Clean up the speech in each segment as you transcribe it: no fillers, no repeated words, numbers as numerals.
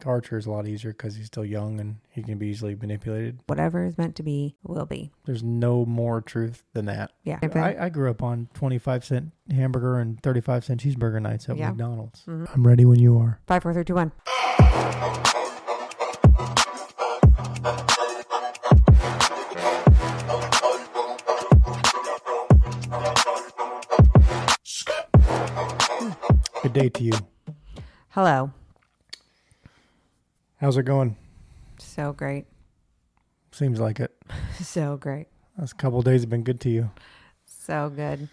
Like Archer is a lot easier because he's still young and he can be easily manipulated. Whatever is meant to be will be. There's no more truth than that. Yeah. I grew up on 25-cent hamburger and 35-cent cheeseburger nights at McDonald's. Mm-hmm. I'm ready when you are. 5, 4, 3, 2, 1. Good day to you. Hello. How's it going? So great. Seems like it. So great. Last couple of days have been good to you. So good.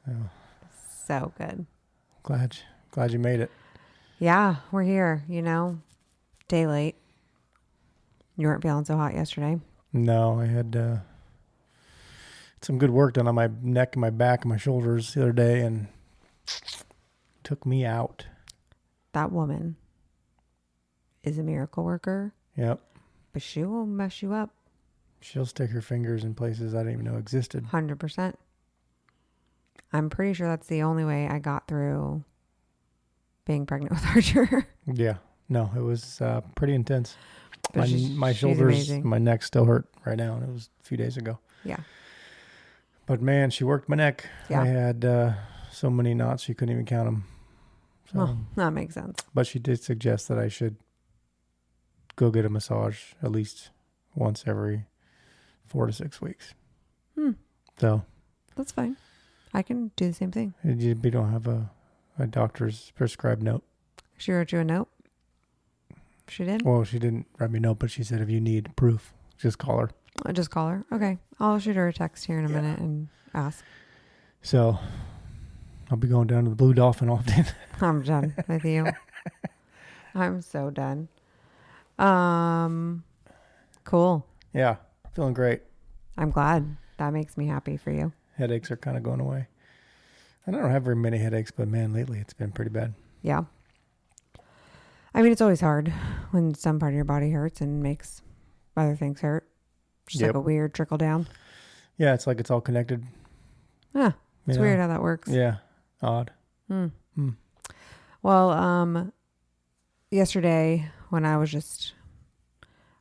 Oh, So good. glad you made it. Yeah, we're here, day late. You weren't feeling so hot yesterday. No, I had some good work done on my neck and my back and my shoulders the other day, and took me out. That woman is a miracle worker. Yep. But she will mess you up. She'll stick her fingers in places I didn't even know existed. 100%. I'm pretty sure that's the only way I got through being pregnant with Archer. Yeah. No, it was pretty intense. But My she's shoulders, amazing. my neck still hurt right now, and it was a few days ago. Yeah. But man, she worked my neck. Yeah. I had so many knots, you couldn't even count them. So, Well, that makes sense. but she did suggest that I should go get a massage at least once every 4 to 6 weeks. So That's fine. I can do the same thing. we don't have a doctor's prescribed note. She wrote you a note? She did? Well, she didn't write me a note, but she said if you need proof, just call her. I'll just call her. Okay. I'll shoot her a text here in a minute and ask. So I'll be going down to the Blue Dolphin often. I'm done with you. I'm so done. Cool. Yeah, feeling great. I'm glad. That makes me happy for you. Headaches are kind of going away. I don't have very many headaches, but man, lately it's been pretty bad. Yeah. I mean, it's always hard when some part of your body hurts and makes other things hurt. Just like Yep. a weird trickle down. Yeah, it's like it's all connected. Yeah. It's you know? weird how that works. Yeah, odd. Well, yesterday when I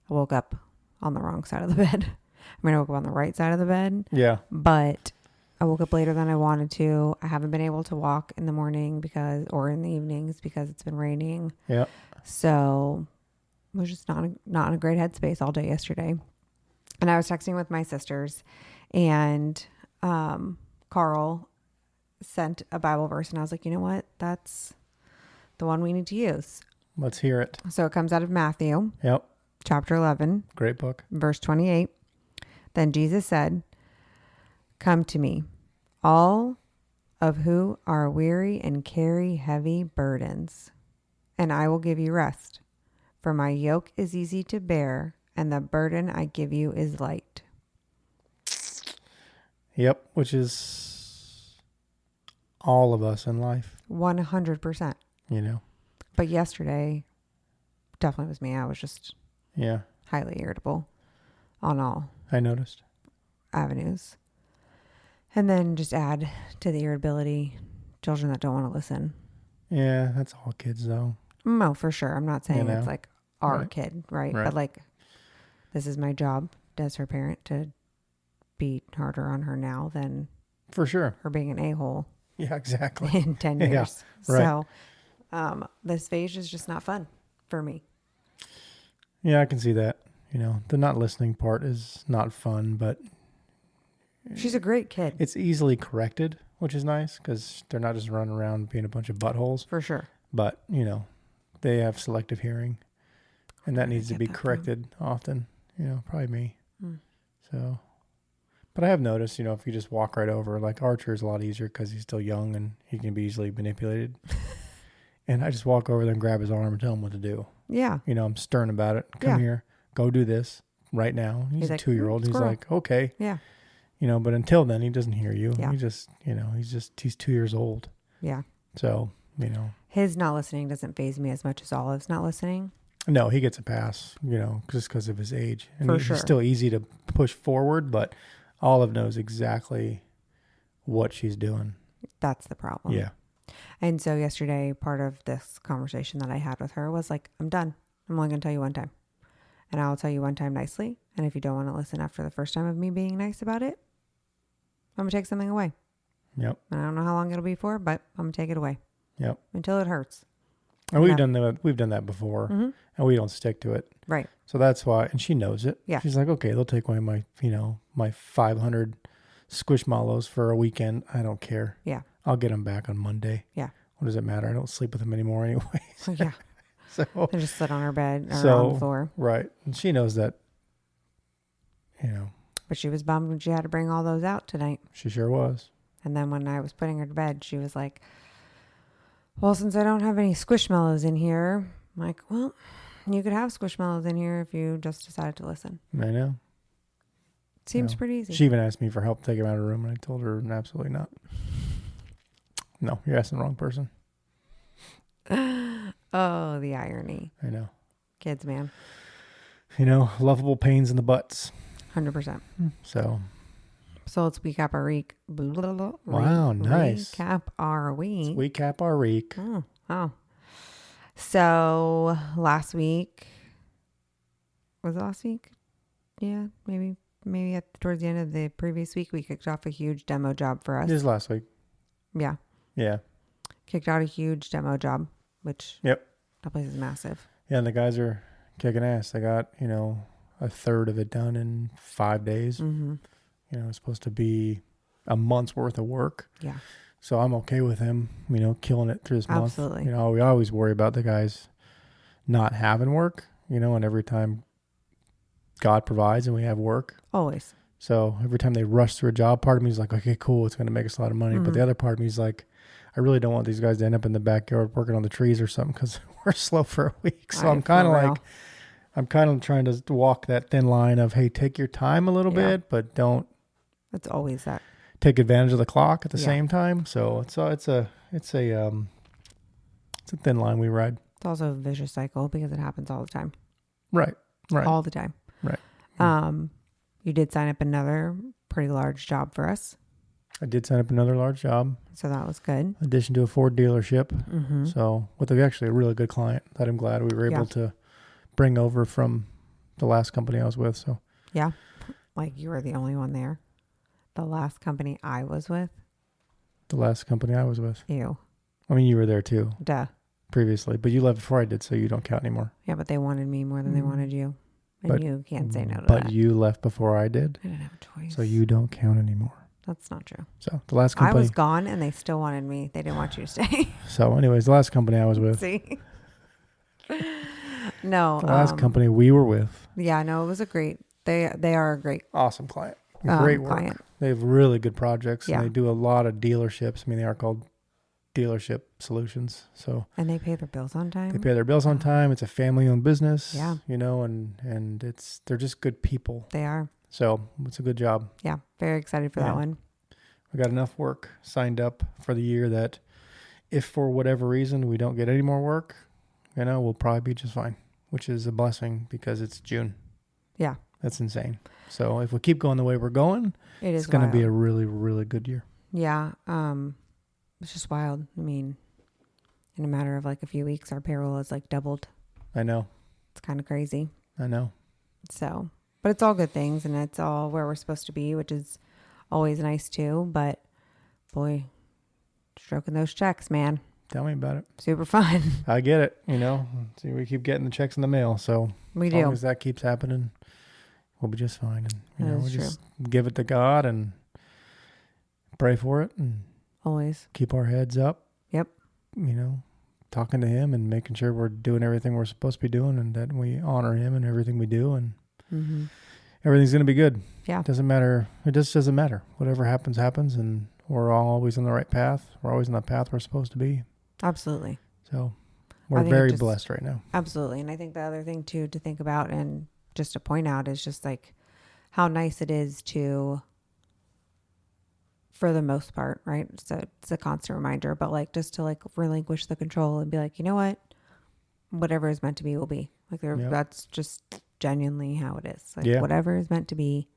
woke up on the wrong side of the bed. I mean, I woke up on the right side of the bed, Yeah, but I woke up later than I wanted to. I haven't been able to walk in the morning or in the evenings because it's been raining. yeah. So I was just not in a great headspace all day yesterday. And I was texting with my sisters, and Carl sent a Bible verse, and I was like, you know what? That's the one we need to use. Let's hear it. So it comes out of Matthew, Yep, chapter 11, great book. verse 28. Then Jesus said, "Come to me, all of who are weary and carry heavy burdens, and I will give you rest. For my yoke is easy to bear, and the burden I give you is light." Yep, which is all of us in life, 100%. you know. But yesterday, definitely was me. I was just Yeah, highly irritable on all I noticed. avenues. And then just add to the irritability, children that don't want to listen. Yeah, that's all kids though. No, for sure. I'm not saying it's like our Right. kid, right? Right. But like, this is my job as her parent to be harder on her now than For sure. her being an a-hole Yeah, exactly. in 10 Yeah, years. right. So this phase is just not fun for me. Yeah, I can see that. You know, the not listening part is not fun, but She's a great kid. it's easily corrected, which is nice because they're not just running around being a bunch of buttholes. For sure. But, you know, they have selective hearing, and that needs to get be that from? corrected often. You know, probably me. Hmm. So, but I have noticed, you know, if you just walk right over, like Archer is a lot easier because he's still young and he can be easily manipulated. And I just walk over there and grab his arm and tell him what to do. Yeah. You know, I'm stern about it. Come Yeah. here, go do this right now. He's a like, 2-year-old. He's squirrel. like, okay. Yeah. You know, but until then, he doesn't hear you. Yeah. He just, you know, he's 2 years old. Yeah. So, you know, His not listening doesn't faze me as much as Olive's not listening. no, he gets a pass, you know, just because of his age. And For he's sure. still easy to push forward, but Olive knows exactly what she's doing. That's the problem. Yeah. And so yesterday, part of this conversation that I had with her was like, I'm done. I'm only going to tell you one time. And I'll tell you one time nicely. And if you don't want to listen after the first time of me being nice about it, I'm going to take something away. Yep. And I don't know how long it'll be for, but I'm going to take it away. Yep. Until it hurts. And we've done that before, Mm-hmm. and we don't stick to it. Right. So that's why, and she knows it. Yeah. She's like, okay, they'll take away my 500 Squishmallows for a weekend. I don't care. Yeah. I'll get them back on Monday. Yeah. What does it matter? I don't sleep with them anymore anyway. Yeah. So They just sit on her bed or So- on the floor. right, and she knows that. But she was bummed when she had to bring all those out tonight. She sure was. And then when I was putting her to bed, she was like, well, since I don't have any Squishmallows in here, I'm like, well, you could have Squishmallows in here if you just decided to listen. I know. Seems Yeah. pretty easy. She even asked me for help taking them out of her room, and I told her absolutely not. No, you're asking the wrong person. Oh, the irony. I know. Kids, man. Lovable pains in the butts. 100%. So, So let's recap our week. Wow, nice. Recap our week. we cap our week. Oh. So last week, was it last week? Yeah, maybe towards the end of the previous week, we kicked off a huge demo job for us. This is last week. Yeah. Yeah. Kicked out a huge demo job, which Yep. that place is massive. Yeah, and the guys are kicking ass. They got, a third of it done in 5 days. Mm-hmm. It's supposed to be a month's worth of work. Yeah. So I'm okay with him, killing it through this month. Absolutely. We always worry about the guys not having work, and every time God provides and we have work. Always. So every time they rush through a job, part of me is like, okay, cool, it's going to make us a lot of money. Mm-hmm. But the other part of me is like, I really don't want these guys to end up in the backyard working on the trees or something because we're slow for a week. So I'm kind of trying to walk that thin line of, hey, take your time a little bit, but don't It's always that. take advantage of the clock at the Yeah. same time. So it's a thin line we ride. It's also a vicious cycle because it happens all the time. Right. All the time. Right. You did sign up another pretty large job for us. I did sign up another large job, So that was good. in addition to a Ford dealership. Mm-hmm. So with actually a really good client that I'm glad we were able Yeah. to bring over from the last company I was with. So Yeah. Like you were the only one there. The last company I was with. the last company I was with. Ew. I mean, you were there too Duh. previously, but you left before I did, so you don't count anymore. Yeah, but they wanted me more than they wanted you. And But- you can't say no to But that. you left before I did, I didn't have a choice. so you don't count anymore. That's not true. So the last I company. was gone and they still wanted me. They didn't want you to stay. So anyways, the last company I was with. See? No. The last company we were with. Yeah, no, it was a great. They are a great Awesome client. Great work. client. They have really good projects. Yeah. And they do a lot of dealerships. I mean, they are called dealership solutions. So And they pay their bills on time. they pay their bills on time. It's a family-owned business. Yeah. And they're just good people. They are. So it's a good job. Yeah. Very excited for Yeah. that one. We got enough work signed up for the year that if for whatever reason we don't get any more work, we'll probably be just fine, which is a blessing because it's June. Yeah. That's insane. So if we keep going the way we're going, It is it's going to be a wild. really, really good year. Yeah. It's just wild. I mean, in a matter of like a few weeks, our payroll is like doubled. I know. It's kind of crazy. I know. So, but it's all good things and it's all where we're supposed to be, which is always nice too. But boy, stroking those checks, man, Tell me about it. super fun. I get it. See, we keep getting the checks in the mail. So We as long do. as that keeps happening, we'll be just fine. And, That we is just give it to God and pray for it and Always. keep our heads up. Yep. Talking to him and making sure we're doing everything we're supposed to be doing and that we honor him in everything we do and Mm-hmm. everything's going to be good. Yeah. It doesn't matter. It just doesn't matter. Whatever happens, happens. And we're always on the right path. We're always on the path we're supposed to be. Absolutely. So I we're think it very just- blessed right now. Absolutely. And I think the other thing too to think about and just to point out is just like how nice it is to, for the most part, right? So it's a constant reminder, but like just to like relinquish the control and be like, you know what? Whatever is meant to be will be. Like Yep. that's just genuinely how it is. Like Yeah. whatever is meant to be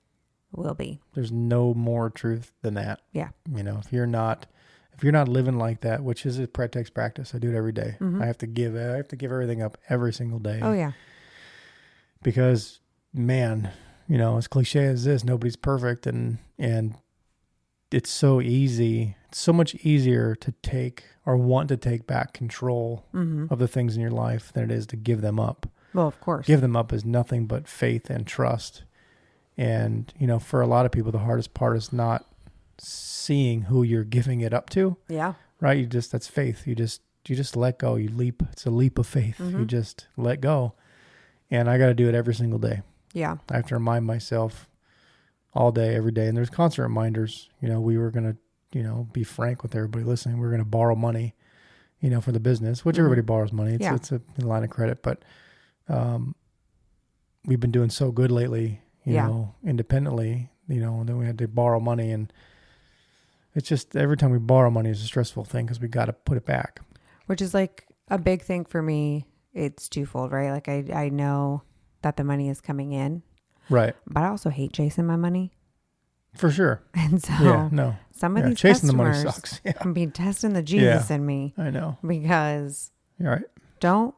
will be. There's no more truth than that. Yeah. If If you're not living like that, which is a pretext practice, I do it every day. Mhm. I have to give everything up every single day. Oh yeah. Because man, you know, as cliche as this, nobody's perfect, and it's so easy. It's so much easier to take or want to take back control of the things in your life than it is to give them up. Well, of course. Give them up is nothing but faith and trust. And, you know, for a lot of people, the hardest part is not seeing who you're giving it up to, Yeah. right? That's faith. You just let go. You leap. It's a leap of faith. You just let go. And I got to do it every single day. Yeah. I have to remind myself all day, every day. And there's constant reminders. You know, we were going to, you know, be frank with everybody listening. We're going to borrow money, you know, for the business, which everybody borrows money. It's a line of credit, but we've been doing so good lately, you know, independently, you know, and then we had to borrow money, and it's just every time we borrow money is a stressful thing because we got to put it back. Which is like a big thing for me. It's twofold, right? Like I know that the money is coming in, Right. but I also hate chasing my money. For sure. And so Yeah, no. some of these chasing the money customers sucks. Yeah. can be testing the Jesus in me I know. because You're right. don't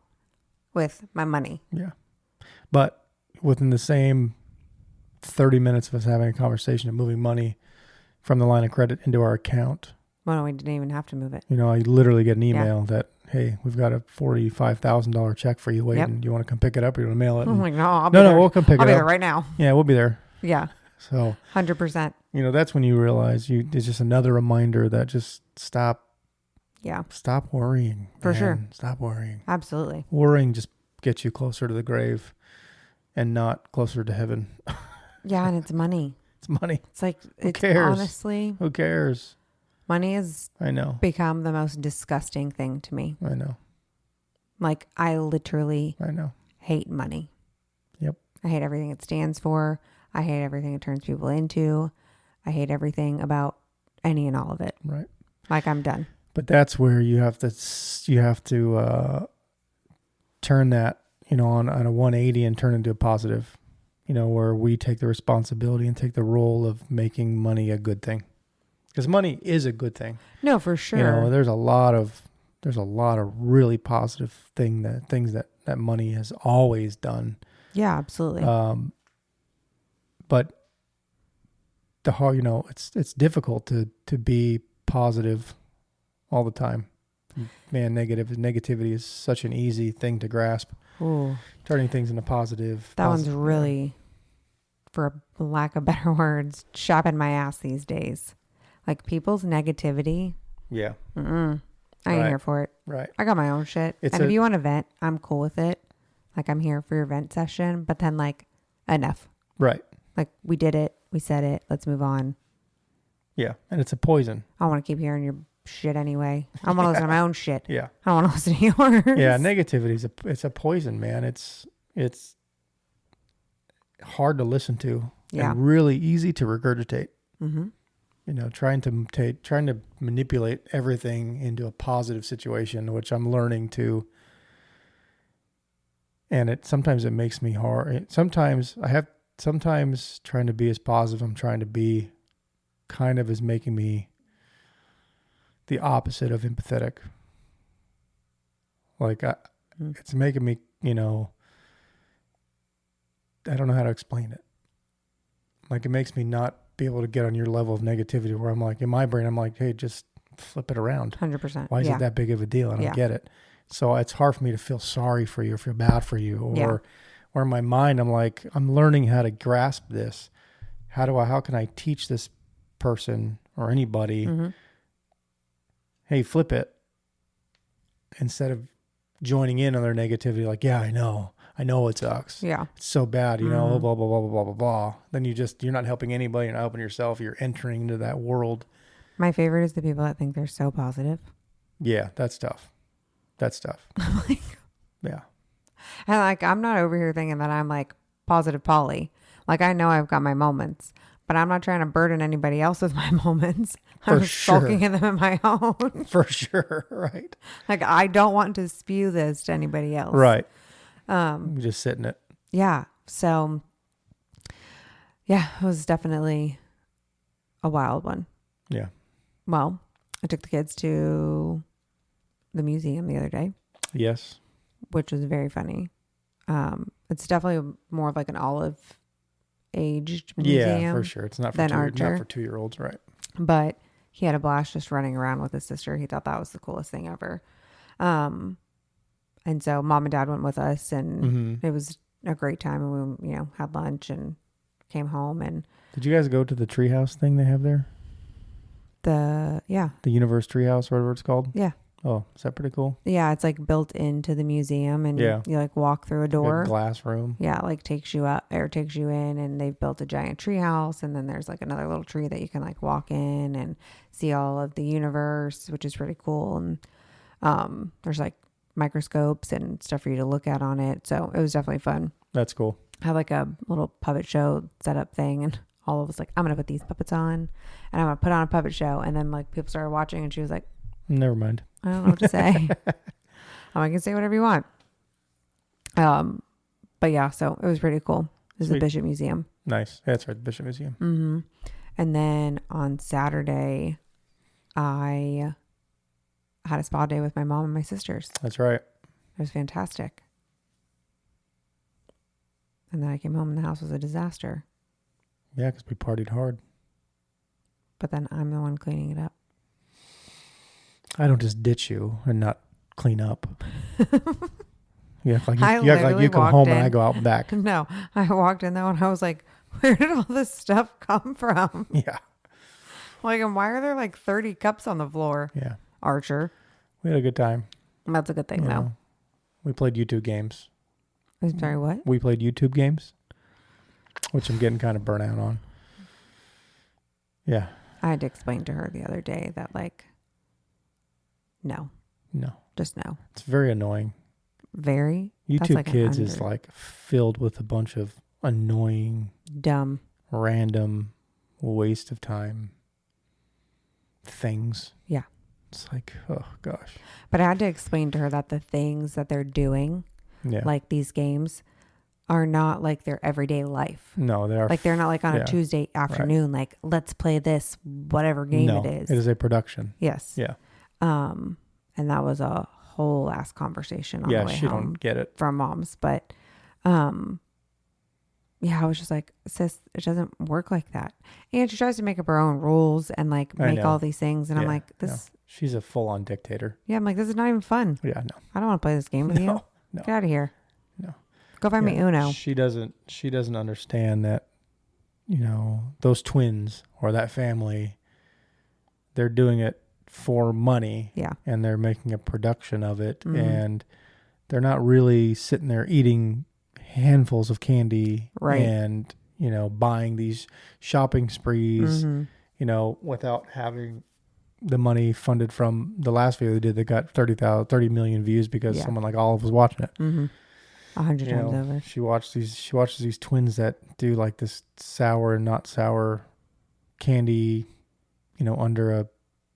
with my money. Yeah. But within the same 30 minutes of us having a conversation of moving money from the line of credit into our account, Well, no, we didn't even have to move it. you know, I literally get an email that, hey, we've got a $45,000 check for you waiting. Yep. Do you want to come pick it up or you want to mail it? I'm like, no, I'll be No, there. we'll come pick I'll it be up. there right now. Yeah, we'll be there. Yeah. So, 100%. you know, that's when you realize it's just another reminder that just stop worrying. For sure. Man. Stop worrying. Absolutely. Worrying just gets you closer to the grave and not closer to heaven. Yeah. And it's money. It's money. It's like, it's cares? honestly, Who cares? money has I know. become the most disgusting thing to me. I know. Like I literally I know. hate money. Yep. I hate everything it stands for. I hate everything it turns people into. I hate everything about any and all of it. Right. Like I'm done. But that's where you have to turn that, you know, on a 180 and turn it into a positive, you know, where we take the responsibility and take the role of making money a good thing. Because money is a good thing. No, for sure. You know, there's a lot of really positive things that money has always done. Yeah, absolutely. But the hard, you know, it's difficult to be positive all the time. Man, negativity is such an easy thing to grasp. Ooh, Turning things into positive. that one's really, for lack of better words, chopping my ass these days. Like people's negativity. Yeah. I ain't Right. here for it. Right. I got my own shit. And if you want to vent, I'm cool with it. Like I'm here for your vent session, but then like enough. Right. Like we did it. We said it. Let's move on. Yeah. And it's a poison. I don't want to keep hearing your shit anyway. I want to listen to my own shit. Yeah. I don't want to listen to yours. Yeah. Negativity it's a poison, man. It's hard to listen to. Yeah. And really easy to regurgitate. Mm-hmm. You know, trying to manipulate everything into a positive situation, which I'm learning to. And sometimes it makes me hard. Sometimes trying to be as positive I'm trying to be kind of is making me the opposite of empathetic. Like it's making me, you know, I don't know how to explain it. Like it makes me not be able to get on your level of negativity where I'm like, in my brain, I'm like, hey, just flip it around. 100%. Why is it that big of a deal? I don't get it. So it's hard for me to feel sorry for you or feel bad for you. Or in my mind, I'm like, I'm learning how to grasp this. How can I teach this person or anybody, hey, flip it, instead of joining in on their negativity, like, yeah, I know it sucks. Yeah. It's so bad, you know, blah, blah, blah, blah, blah, blah, blah. Then you're not helping anybody, you're not helping yourself, you're entering into that world. My favorite is the people that think they're so positive. Yeah, that's tough. Like, Yeah. and like, I'm not over here thinking that I'm like positive Polly. Like, I know I've got my moments, but I'm not trying to burden anybody else with my moments. I'm just sulking in them in my own. For sure. Right. Like, I don't want to spew this to anybody else. Right. Just sit in it. Yeah. So, yeah, it was definitely a wild one. Yeah. Well, I took the kids to the museum the other day, Yes. which was very funny. It's definitely more of like an olive aged museum. Yeah, for sure. It's not for than Archer. not for 2-year-olds, right? But he had a blast just running around with his sister. He thought that was the coolest thing ever. And so mom and dad went with us, and it was a great time. And we, had lunch and came home. And Did you guys go to the treehouse thing they have there? the Universe Treehouse, whatever it's called? Yeah. Oh, is that pretty cool? Yeah, it's like built into the museum, and Yeah. you like walk through a door. Big glass room. Yeah, like takes you up or takes you in, and they've built a giant tree house, and then there's like another little tree that you can like walk in and see all of the universe, which is pretty cool. And there's like microscopes and stuff for you to look at on it. So it was definitely fun. That's cool. Had like a little puppet show setup thing, and all of us like, I'm gonna put these puppets on, and I'm gonna put on a puppet show, and then like people started watching, and she was like, Never mind. I don't know what to say. I can say whatever you want. But yeah, so it was pretty cool. This is the Sweet. Bishop Museum. Nice. That's right. The Bishop Museum. Mm-hmm. And then on Saturday, I had a spa day with my mom and my sisters. That's right. It was fantastic. And then I came home and the house was a disaster. Yeah, because we partied hard. But then I'm the one cleaning it up. I don't just ditch you and not clean up. You act like I you act like literally you come walked home in. and I go out and back. No, I walked in though and I was like, where did all this stuff come from? Yeah. Like, and why are there like 30 cups on the floor? Yeah. Archer. We had a good time. That's a good thing, You though. know. We played YouTube games. I'm sorry, what? We played YouTube games, which I'm getting kind of burnt out on. Yeah. I had to explain to her the other day that, like, no, just no. It's very annoying. Very. That's YouTube like Kids is like filled with a bunch of annoying, dumb. random waste of time things. Yeah. It's like, oh gosh. But I had to explain to her that the things that they're doing, Yeah. like these games, are not like their everyday life. No, they are. Like, they're not like on yeah. a Tuesday afternoon, like, let's play this, whatever game No, it is. It is a production. Yes. Yeah. And that was a whole ass conversation on Yeah, the way she home don't get it. from mom's. But, yeah, I was just like, sis, it doesn't work like that. And she tries to make up her own rules and like I make know. all these things. And I'm Yeah, like, this, She's a full-on dictator. yeah, I'm like, this is not even fun. Yeah, no. I don't want to play this game with you. No. Get out of here. No. Go find me Uno. She doesn't understand that, those twins or that family, they're doing it for money. Yeah. And they're making a production of it. Mhm. And they're not really sitting there eating handfuls of candy. Right. And, buying these shopping sprees, Mhm. without having the money funded from the last video they did that got 30 million views because Yeah. someone like Olive was watching it. 100 You times know, over. she watches these twins that do like this sour and not sour candy, under a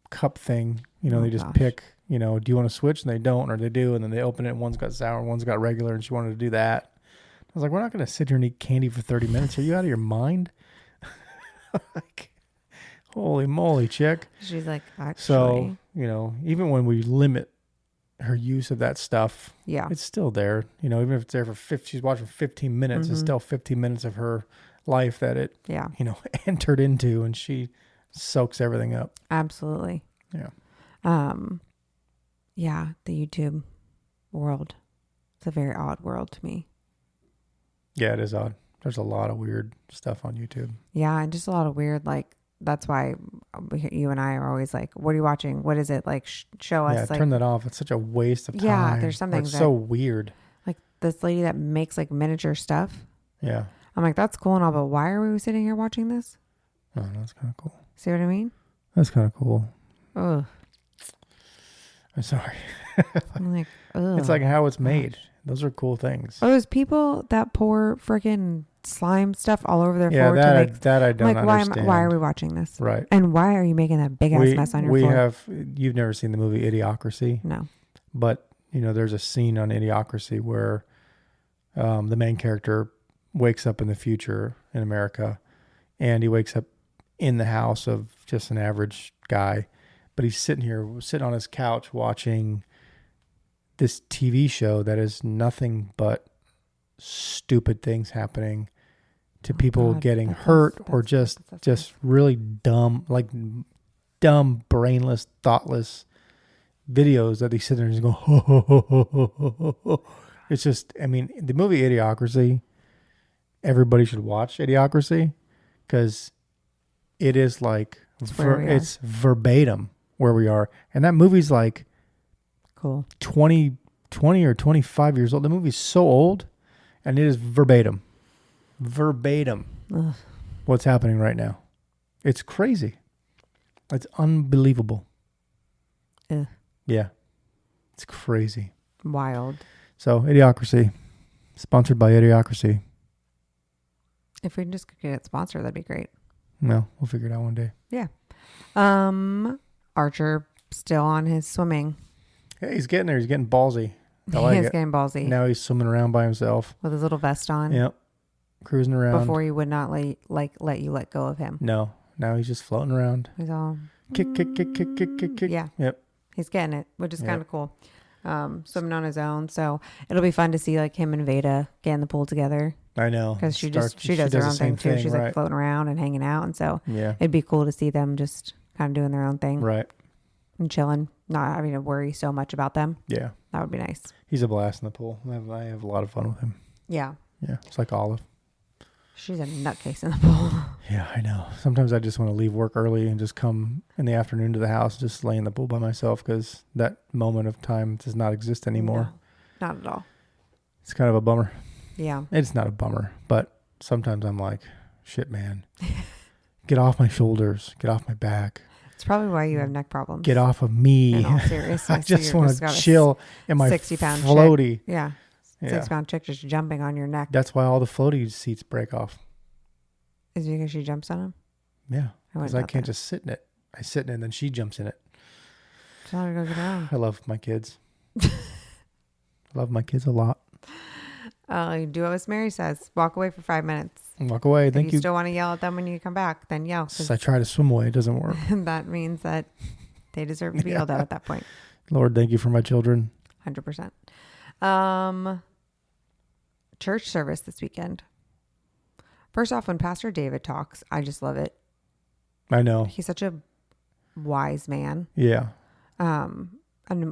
cup thing. Oh, They just gosh. pick, do you want to switch? And they don't, or they do. And then they open it and one's got sour, one's got regular. And she wanted to do that. I was like, we're not going to sit here and eat candy for 30 minutes. Are you out of your mind? Like, holy moly, chick. She's like, actually. So, even when we limit her use of that stuff, yeah. it's still there. Even if it's there for she's watching 15 minutes, it's still 15 minutes of her life that it, Yeah. entered into, and she soaks everything up. Absolutely. Yeah. Yeah. The YouTube world. It's a very odd world to me. Yeah, it is odd. There's a lot of weird stuff on YouTube. Yeah, and just a lot of weird, like, that's why you and I are always like, what are you watching? What is it? Like, show us. Yeah, like, turn that off. It's such a waste of time. Yeah, there's something It's that- so weird. like this lady that makes like miniature stuff. Yeah. I'm like, that's cool and all, but why are we sitting here watching this? Oh, that's kind of cool. See what I mean? That's kind of cool. Ugh. I'm sorry. I'm like, ugh. It's like how it's made. Those are cool things. Oh, those people that pour freaking slime stuff all over their Yeah, floor to that, make. that I I'm don't like, understand. why are we watching this? Right. And why are you making that big ass mess on your floor? You've never seen the movie Idiocracy, No. but there's a scene on Idiocracy where the main character wakes up in the future in America, and he wakes up in the house of just an average guy, but he's sitting on his couch watching this TV show that is nothing but stupid things happening to people God, getting hurt or just really dumb, like dumb, brainless, thoughtless videos that they sit there and just go, ho, ho, ho, ho, ho, ho, ho. It's just, I mean, the movie Idiocracy, everybody should watch Idiocracy because it is like, it's verbatim where we are. And that movie's like cool 20 or 25 years old. The movie's so old and it is verbatim Ugh. what's happening right now. It's crazy. It's unbelievable. Ugh. Yeah. It's crazy. Wild. So Idiocracy, sponsored by Idiocracy. If we can just get it sponsored, that'd be great. No, we'll figure it out one day. Yeah. Archer still on his swimming. Hey, he's getting there. He's getting ballsy. I like He's it. getting ballsy. Now he's swimming around by himself. With his little vest on. Yep. Cruising around. Before he would not let you let go of him. No. Now he's just floating around. He's all Kick, kick, kick, kick, kick, kick, kick. Yeah. Yep. He's getting it, which is kind of cool. Swimming on his own. So it'll be fun to see like him and Veda get in the pool together. I know. Because she does her own thing too. She's right. like floating around and hanging out. And so yeah, it'd be cool to see them just kind of doing their own thing. Right. And chilling, not having to worry so much about them. Yeah. That would be nice. He's a blast in the pool. I have a lot of fun with him. Yeah. Yeah. It's like Olive. She's a nutcase in the pool. Yeah, I know. Sometimes I just want to leave work early and just come in the afternoon to the house, just lay in the pool by myself because that moment of time does not exist anymore. No, not at all. It's kind of a bummer. Yeah. It's not a bummer, but sometimes I'm like, shit, man. Get off my shoulders. Get off my back. It's probably why you have neck problems. Get off of me. In all seriousness. I just want to chill in my 60-pound floaty. chick. Yeah. 6-pound chick just jumping on your neck. That's why all the floaty seats break off. Is it because she jumps on them? Yeah. Because I can't just sit in it. I sit in it and then she jumps in it. Tell her to go get down. I love my kids. I love my kids a lot. You do what Miss Mary says. Walk away for 5 minutes. Walk away. Thank If you still want to yell at them when you come back, then yell. I try to swim away. It doesn't work. That means that they deserve to be yelled at that point. Lord, thank you for my children. 100%. Church service this weekend. First off, when Pastor David talks, I just love it. I know. He's such a wise man. Yeah. And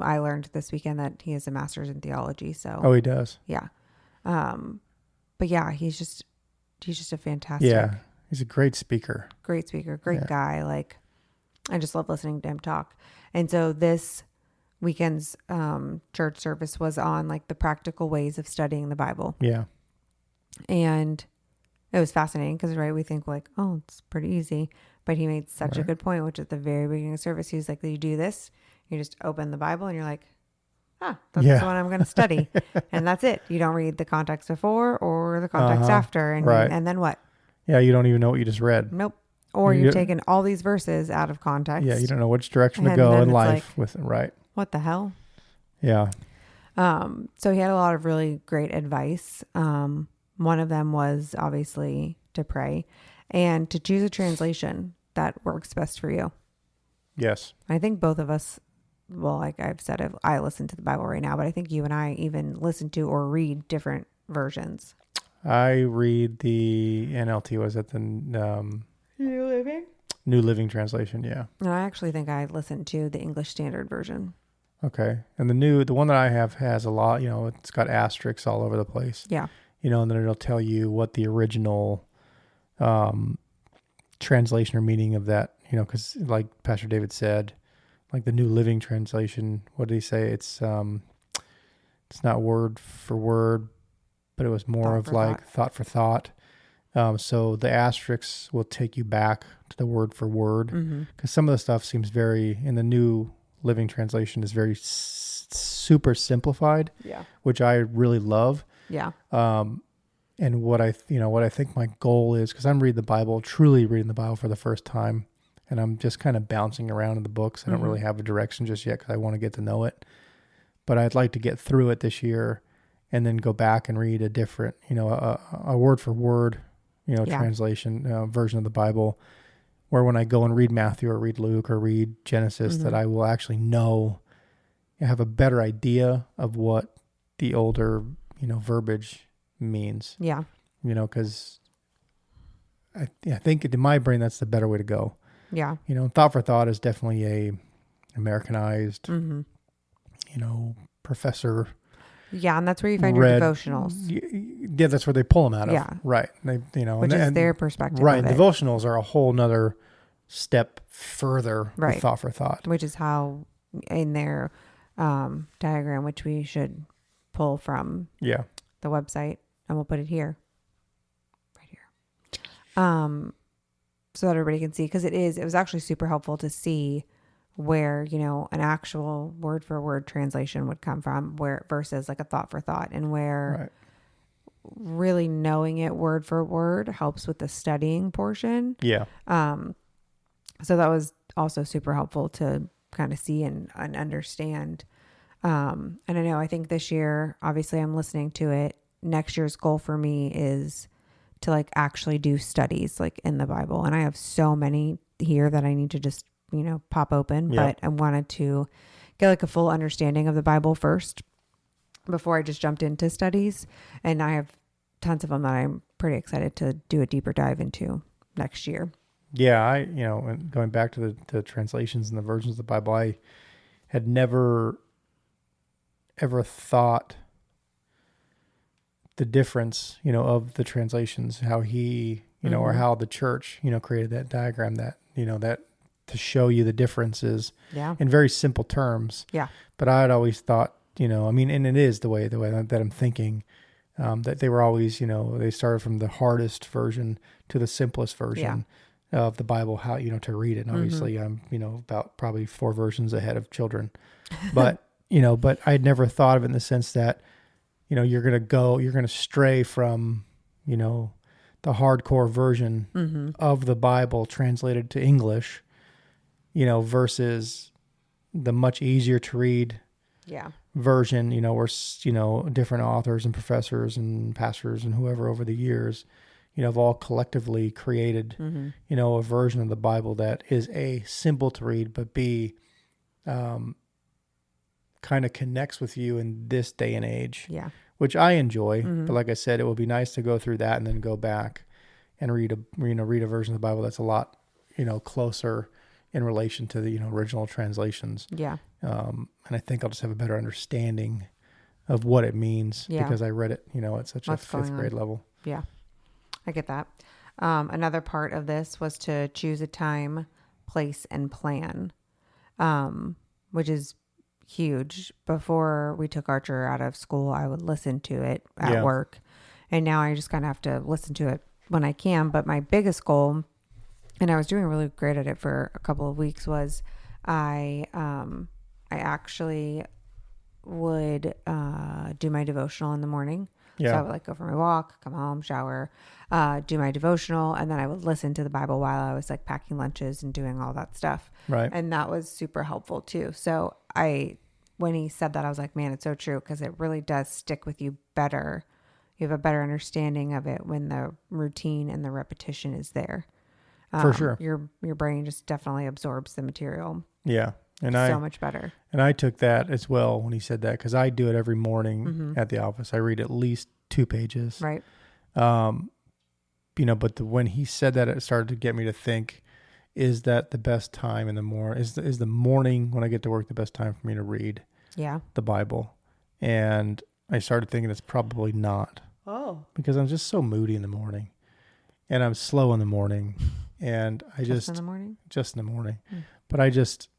I learned this weekend that he has a master's in theology. So. Oh, he does. Yeah. But yeah, he's just a fantastic. Yeah. He's a great speaker. Great speaker. Great guy. Like, I just love listening to him talk. And so this weekend's church service was on like the practical ways of studying the Bible. Yeah. And it was fascinating because, right, we think like, oh, it's pretty easy. But he made such a good point, which at the very beginning of service, he was like, you do this, you just open the Bible and you're like, that's the one I'm going to study. And that's it. You don't read the context before or the context after. And, and then what? Yeah, you don't even know what you just read. Nope. Or you've taken all these verses out of context. Yeah, you don't know which direction to go in life with it, right? What the hell? Yeah. So he had a lot of really great advice. One of them was obviously to pray and to choose a translation that works best for you. Yes. I think both of us, well, like I've said, I listen to the Bible right now, but I think you and I even listen to or read different versions. I read the NLT. Was it the New Living Translation? Yeah. And I actually think I listen to the English Standard Version. Okay. And the one that I have has a lot, it's got asterisks all over the place. Yeah. And then it'll tell you what the original translation or meaning of that, because like Pastor David said, like the New Living Translation, what did he say? It's not word for word, but it was more of like thought for thought. So the asterisks will take you back to the word for word, because some of the stuff seems very, in the New Living Translation, is very super simplified, which I really love. Yeah. And what I think my goal is, because I'm truly reading the Bible for the first time, and I'm just kind of bouncing around in the books. I don't really have a direction just yet because I want to get to know it. But I'd like to get through it this year and then go back and read a different, a word for word, translation version of the Bible where when I go and read Matthew or read Luke or read Genesis, that I will actually have a better idea of what the older, verbiage means. Yeah. Because I think in my brain, that's the better way to go. Yeah. Thought for Thought is definitely a Americanized, professor. Yeah, and that's where you find your devotionals. Yeah, that's where they pull them out of. Yeah. Right. They, which is their perspective. Right. Of it. Devotionals are a whole nother step further with Thought for Thought. Which is how in their diagram, which we should pull from the website, and we'll put it here. Right here. So that everybody can see, because it was actually super helpful to see where, an actual word for word translation would come from, where versus like a thought for thought, and where really knowing it word for word helps with the studying portion. Yeah. So that was also super helpful to kind of see and understand. And I think this year, obviously I'm listening to it. Next year's goal for me is to like actually do studies like in the Bible. And I have so many here that I need to just, pop open, but I wanted to get like a full understanding of the Bible first before I just jumped into studies. And I have tons of them that I'm pretty excited to do a deeper dive into next year. Yeah. And going back to the translations and the versions of the Bible, I had never ever thought the difference, of the translations, how he, or how the church, created that diagram that, that to show you the differences in very simple terms. Yeah. But I had always thought, and it is the way that I'm thinking, that they were always, they started from the hardest version to the simplest version of the Bible, how, to read it. And obviously I'm, about probably 4 versions ahead of children, but, but I'd never thought of it in the sense that, you're going to stray from, the hardcore version of the Bible translated to English, versus the much easier to read version, where, different authors and professors and pastors and whoever over the years, have all collectively created, a version of the Bible that is A, simple to read, but B, kind of connects with you in this day and age. Yeah. Which I enjoy, but like I said, it would be nice to go through that and then go back and read a version of the Bible that's a lot, closer in relation to the, original translations. Yeah. And I think I'll just have a better understanding of what it means because I read it, at such a 5th grade level. Yeah. I get that. Another part of this was to choose a time, place, and plan, which is huge. Before we took Archer out of school, I would listen to it at work, and now I just kind of have to listen to it when I can. But my biggest goal, and I was doing really great at it for a couple of weeks, was I actually would do my devotional in the morning. So I would like go for my walk, come home, shower, do my devotional, and then I would listen to the Bible while I was like packing lunches and doing all that stuff. Right. And that was super helpful too. So when he said that, I was like, man, it's so true, because it really does stick with you better. You have a better understanding of it when the routine and the repetition is there. For sure. Your brain just definitely absorbs the material. Yeah. And so much better. And I took that as well when he said that, because I do it every morning at the office. I read at least 2 pages. Right. But when he said that, it started to get me to think, is that the best time in the morning? Is the morning when I get to work the best time for me to read the Bible? And I started thinking it's probably not. Oh. Because I'm just so moody in the morning. And I'm slow in the morning. And I just in the morning? Just in the morning. But I just,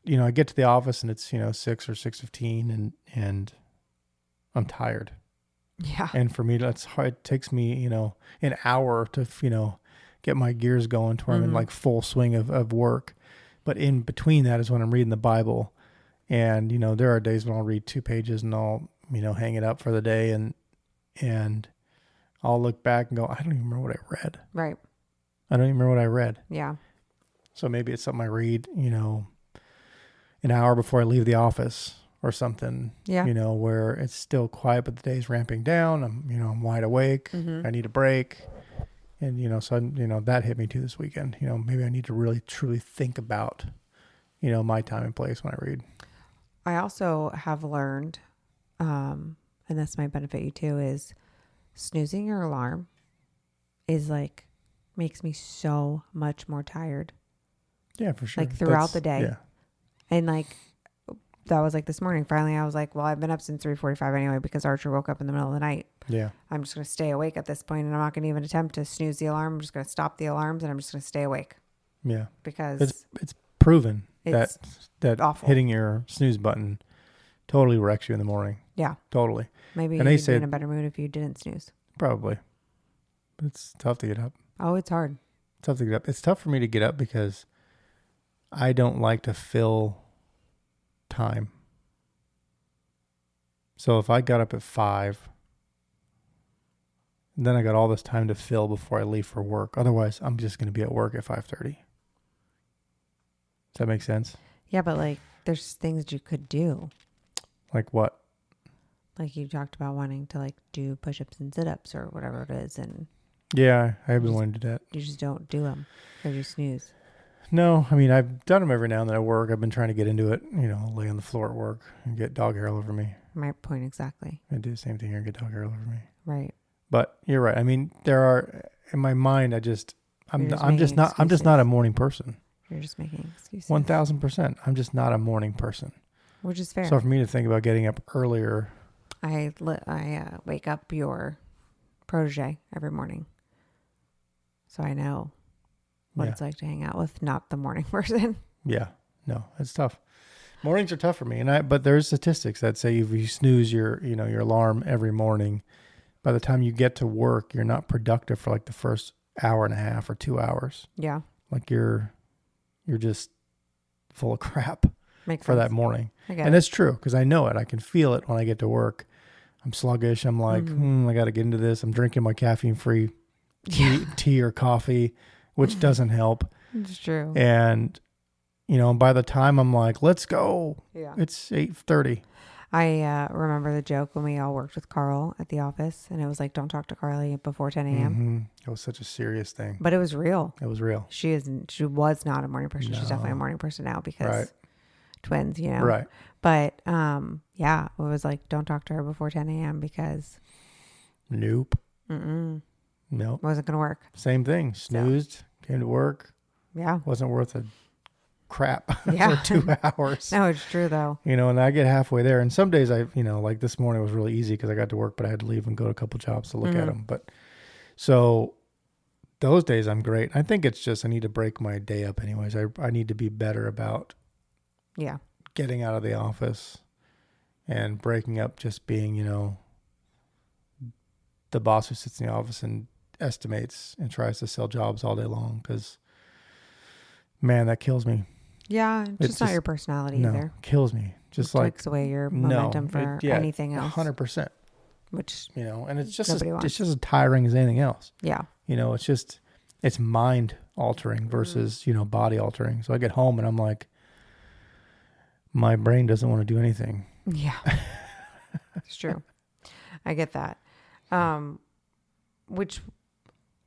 I get to the office and it's, 6 or 6:15 and I'm tired. Yeah. And for me, that's hard. It takes me, an hour to, get my gears going to where I'm in like full swing of work. But in between that is when I'm reading the Bible. And, there are days when I'll read 2 pages and I'll, hang it up for the day and I'll look back and go, I don't even remember what I read. Right. I don't even remember what I read. Yeah. So maybe it's something I read, an hour before I leave the office or something, where it's still quiet, but the day's ramping down. I'm wide awake. I need a break. And, so, that hit me too this weekend. Maybe I need to really, truly think about, my time and place when I read. I also have learned, and this might benefit you too, is snoozing your alarm is like, makes me so much more tired. Yeah, for sure. Like throughout the day. Yeah. And like, that was like this morning. Finally, I was like, well, I've been up since 3:45 anyway because Archer woke up in the middle of the night. Yeah. I'm just going to stay awake at this point, and I'm not going to even attempt to snooze the alarm. I'm just going to stop the alarms, and I'm just going to stay awake. Yeah. Because it's proven it's that awful. Hitting your snooze button totally wrecks you in the morning. Yeah. Totally. Maybe and you'd be in a better mood if you didn't snooze. Probably. But it's tough to get up. Oh, it's hard. It's tough to get up. It's tough for me to get up because I don't like to fill time. So if I got up at 5, then I got all this time to fill before I leave for work. Otherwise, I'm just going to be at work at 5:30. Does that make sense? Yeah, but like there's things you could do. Like what? Like you talked about wanting to like do push-ups and sit-ups or whatever it is, and Yeah, I have been wanting to do that. you just don't do them because you snooze. No, I mean, I've done them every now and then at work. I've been trying to get into it, lay on the floor at work and get dog hair all over me. My point exactly. I do the same thing here and get dog hair all over me. Right. But you're right. I mean, there are, in my mind, I'm just not a morning person. You're just making excuses. 1,000%. I'm just not a morning person. Which is fair. So for me to think about getting up earlier. I wake up your protege every morning. So I know what it's like to hang out with not the morning person. Yeah. No, it's tough. Mornings are tough for me. But there's statistics that say if you snooze your alarm every morning, by the time you get to work, you're not productive for like the first hour and a half or 2 hours. Yeah. Like you're just full of crap for that morning. And it's true because I know it. I can feel it when I get to work. I'm sluggish. I'm like, I got to get into this. I'm drinking my caffeine-free tea or coffee, which doesn't help. It's true. And, by the time I'm like, let's go. Yeah. It's 8:30. I remember the joke when we all worked with Carl at the office, and it was like, don't talk to Carly before 10 a.m. Mm-hmm. It was such a serious thing. But it was real. It was real. She was not a morning person. No. She's definitely a morning person now because twins, Right. But it was like, don't talk to her before 10 a.m. because Nope. Nope. Wasn't going to work. Same thing. Snoozed, came to work. Yeah. Wasn't worth a crap for 2 hours. No, it's true though. And I get halfway there. And some days like this morning was really easy because I got to work, but I had to leave and go to a couple jobs to look at them. But so those days I'm great. I think it's just, I need to break my day up anyways. I need to be better about getting out of the office and breaking up just being, the boss who sits in the office and estimates and tries to sell jobs all day long. Cause man, that kills me. Yeah, it's just not your personality either. Kills me. Just it takes away your momentum for anything else. 100%. Which and it's just it's just as tiring as anything else. Yeah. It's mind altering versus body altering. So I get home and I'm like, my brain doesn't want to do anything. Yeah, it's true. I get that. Which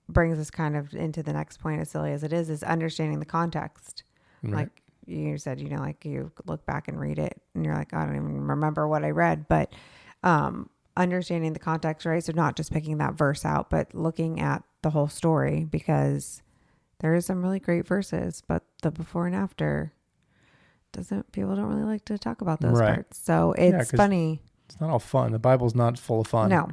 brings us kind of into the next point, as silly as it is understanding the context. Right. Like you said, like you look back and read it and you're like, I don't even remember what I read, but understanding the context, right? So not just picking that verse out, but looking at the whole story, because there is some really great verses, but the before and after people don't really like to talk about those parts. So it's funny. It's not all fun. The Bible's not full of fun. No,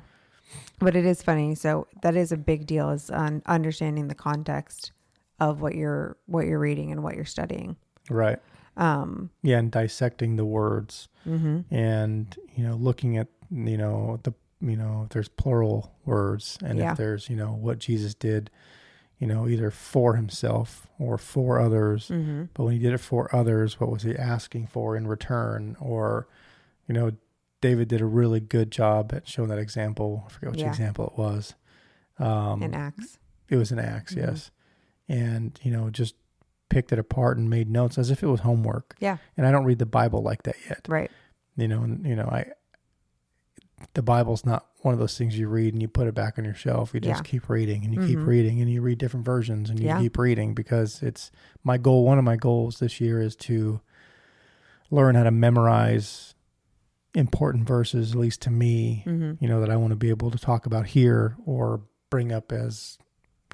but it is funny. So that is a big deal, is on understanding the context of what you're reading and what you're studying. Right. And dissecting the words and, looking at, if there's plural words and if there's, what Jesus did, either for himself or for others. But when he did it for others, what was he asking for in return? Or, David did a really good job at showing that example. I forget which example it was. In Acts. It was in Acts, yes. And, just picked it apart and made notes as if it was homework. Yeah. And I don't read the Bible like that yet. Right. the Bible's not one of those things you read and you put it back on your shelf. You just keep reading and you keep reading and you read different versions and you keep reading, because it's my goal. One of my goals this year is to learn how to memorize important verses, at least to me, you know, that I want to be able to talk about here or bring up as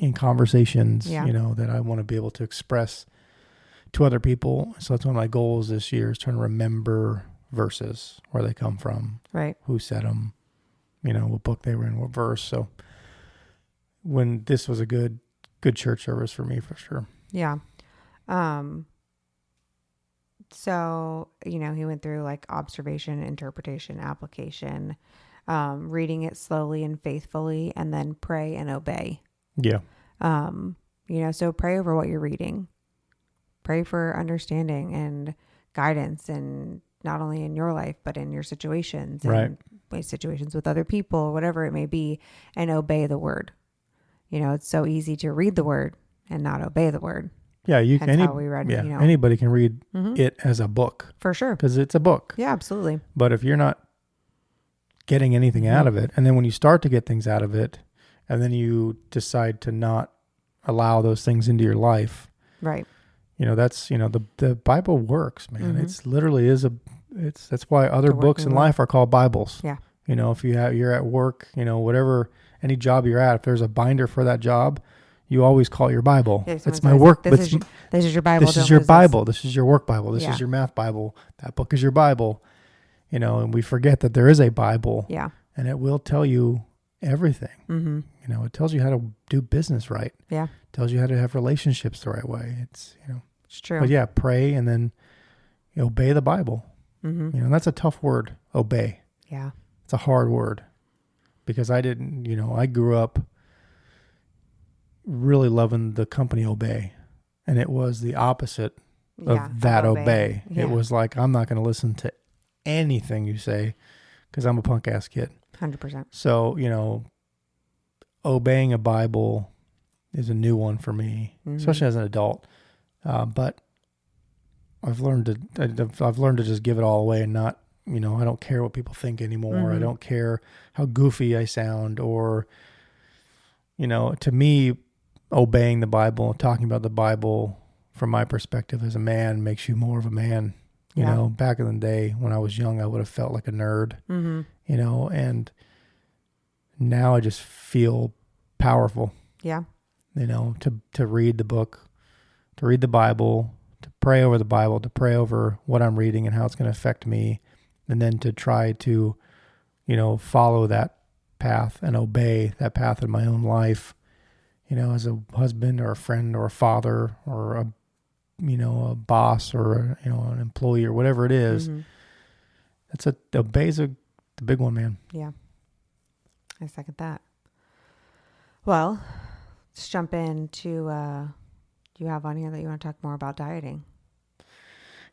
in conversations, you know, that I want to be able to express to other people. So that's one of my goals this year, is trying to remember verses, where they come from, right? Who said them, you know, what book they were in, what verse. So when this was a good church service for me, for sure. Yeah. So, you know, he went through like observation, interpretation, application, reading it slowly and faithfully, and then pray and obey. Yeah. You know, so pray over what you're reading. Pray for understanding and guidance, and not only in your life, but in your situations, and situations with other people, whatever it may be, and obey the word. You know, it's so easy to read the word and not obey the word. Yeah, you can. How we read, you know. Anybody can read it as a book, for sure, because it's a book. Yeah, absolutely. But if you're not getting anything out of it, and then when you start to get things out of it, and then you decide to not allow those things into your life, right? You know, that's, you know, the Bible works, man. It's literally that's why other books in life are called Bibles. Yeah. You know, if you're at work, you know, whatever, any job you're at, if there's a binder for that job, you always call it your Bible. Yeah, it's my work. This is your Bible. This is your Bible. This is your work Bible. This is your math Bible. That book is your Bible. You know, and we forget that there is a Bible. Yeah. And it will tell you everything. You know, it tells you how to do business right. Yeah. It tells you how to have relationships the right way. It's, you know. It's true. But yeah, pray and then obey the Bible. You know, and that's a tough word, obey. Yeah. It's a hard word, because I didn't, you know, I grew up really loving the company Obey, and it was the opposite of that obey. Yeah. It was like, I'm not going to listen to anything you say, because I'm a punk ass kid. 100%. So, you know, obeying a Bible is a new one for me, especially as an adult. But I've learned to just give it all away and not, you know, I don't care what people think anymore. I don't care how goofy I sound, or, you know, to me, obeying the Bible, talking about the Bible from my perspective as a man makes you more of a man. You know, back in the day when I was young, I would have felt like a nerd, you know, and now I just feel powerful. Yeah. You know, to read the book, to read the Bible, to pray over the Bible, to pray over what I'm reading and how it's going to affect me, and then to try to, you know, follow that path and obey that path in my own life, you know, as a husband or a friend or a father or a, you know, a boss or a, you know, an employee or whatever it is. Obey's the big one, man. Yeah. I second that. Well, let's jump into, do you have on here that you want to talk more about dieting?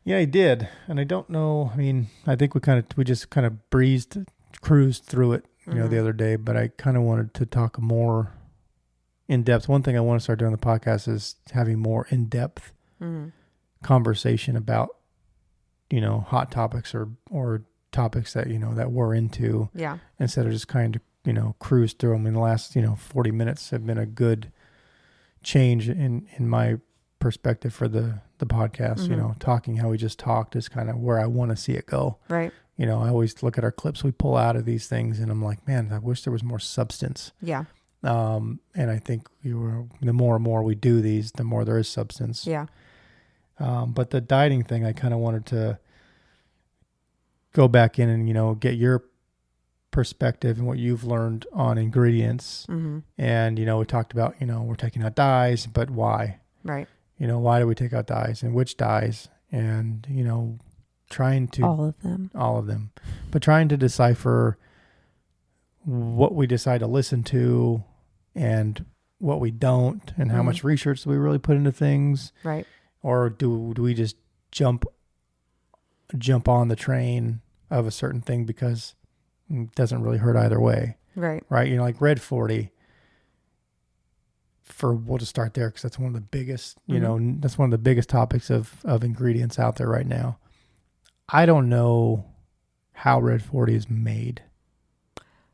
Yeah, I did. And I don't know, I mean, I think we just kind of cruised through it, you know, the other day, but I kind of wanted to talk more in depth. One thing I want to start doing the podcast is having more in-depth conversation about, you know, hot topics or topics that, you know, that we're into. Yeah. Instead of just kind of, you know, cruise through them. In the last, you know, 40 minutes have been a good change in my perspective for the podcast. You know, talking how we just talked is kind of where I want to see it go. Right. You know, I always look at our clips we pull out of these things and I'm like, man, I wish there was more substance. Yeah. And I think the more and more we do these, the more there is substance. Yeah. But the dieting thing, I kind of wanted to go back in and, you know, get your perspective and what you've learned on ingredients. And, you know, we talked about, you know, we're taking out dyes, but why? Right. You know, why do we take out dyes and which dyes? And, you know, trying to... All of them. But trying to decipher what we decide to listen to and what we don't, and how much research do we really put into things. Right. Or do we just jump on the train of a certain thing because it doesn't really hurt either way. Right. Right. You know, like Red 40, we'll just start there because that's one of the biggest, you know, that's one of the biggest topics of ingredients out there right now. I don't know how Red 40 is made.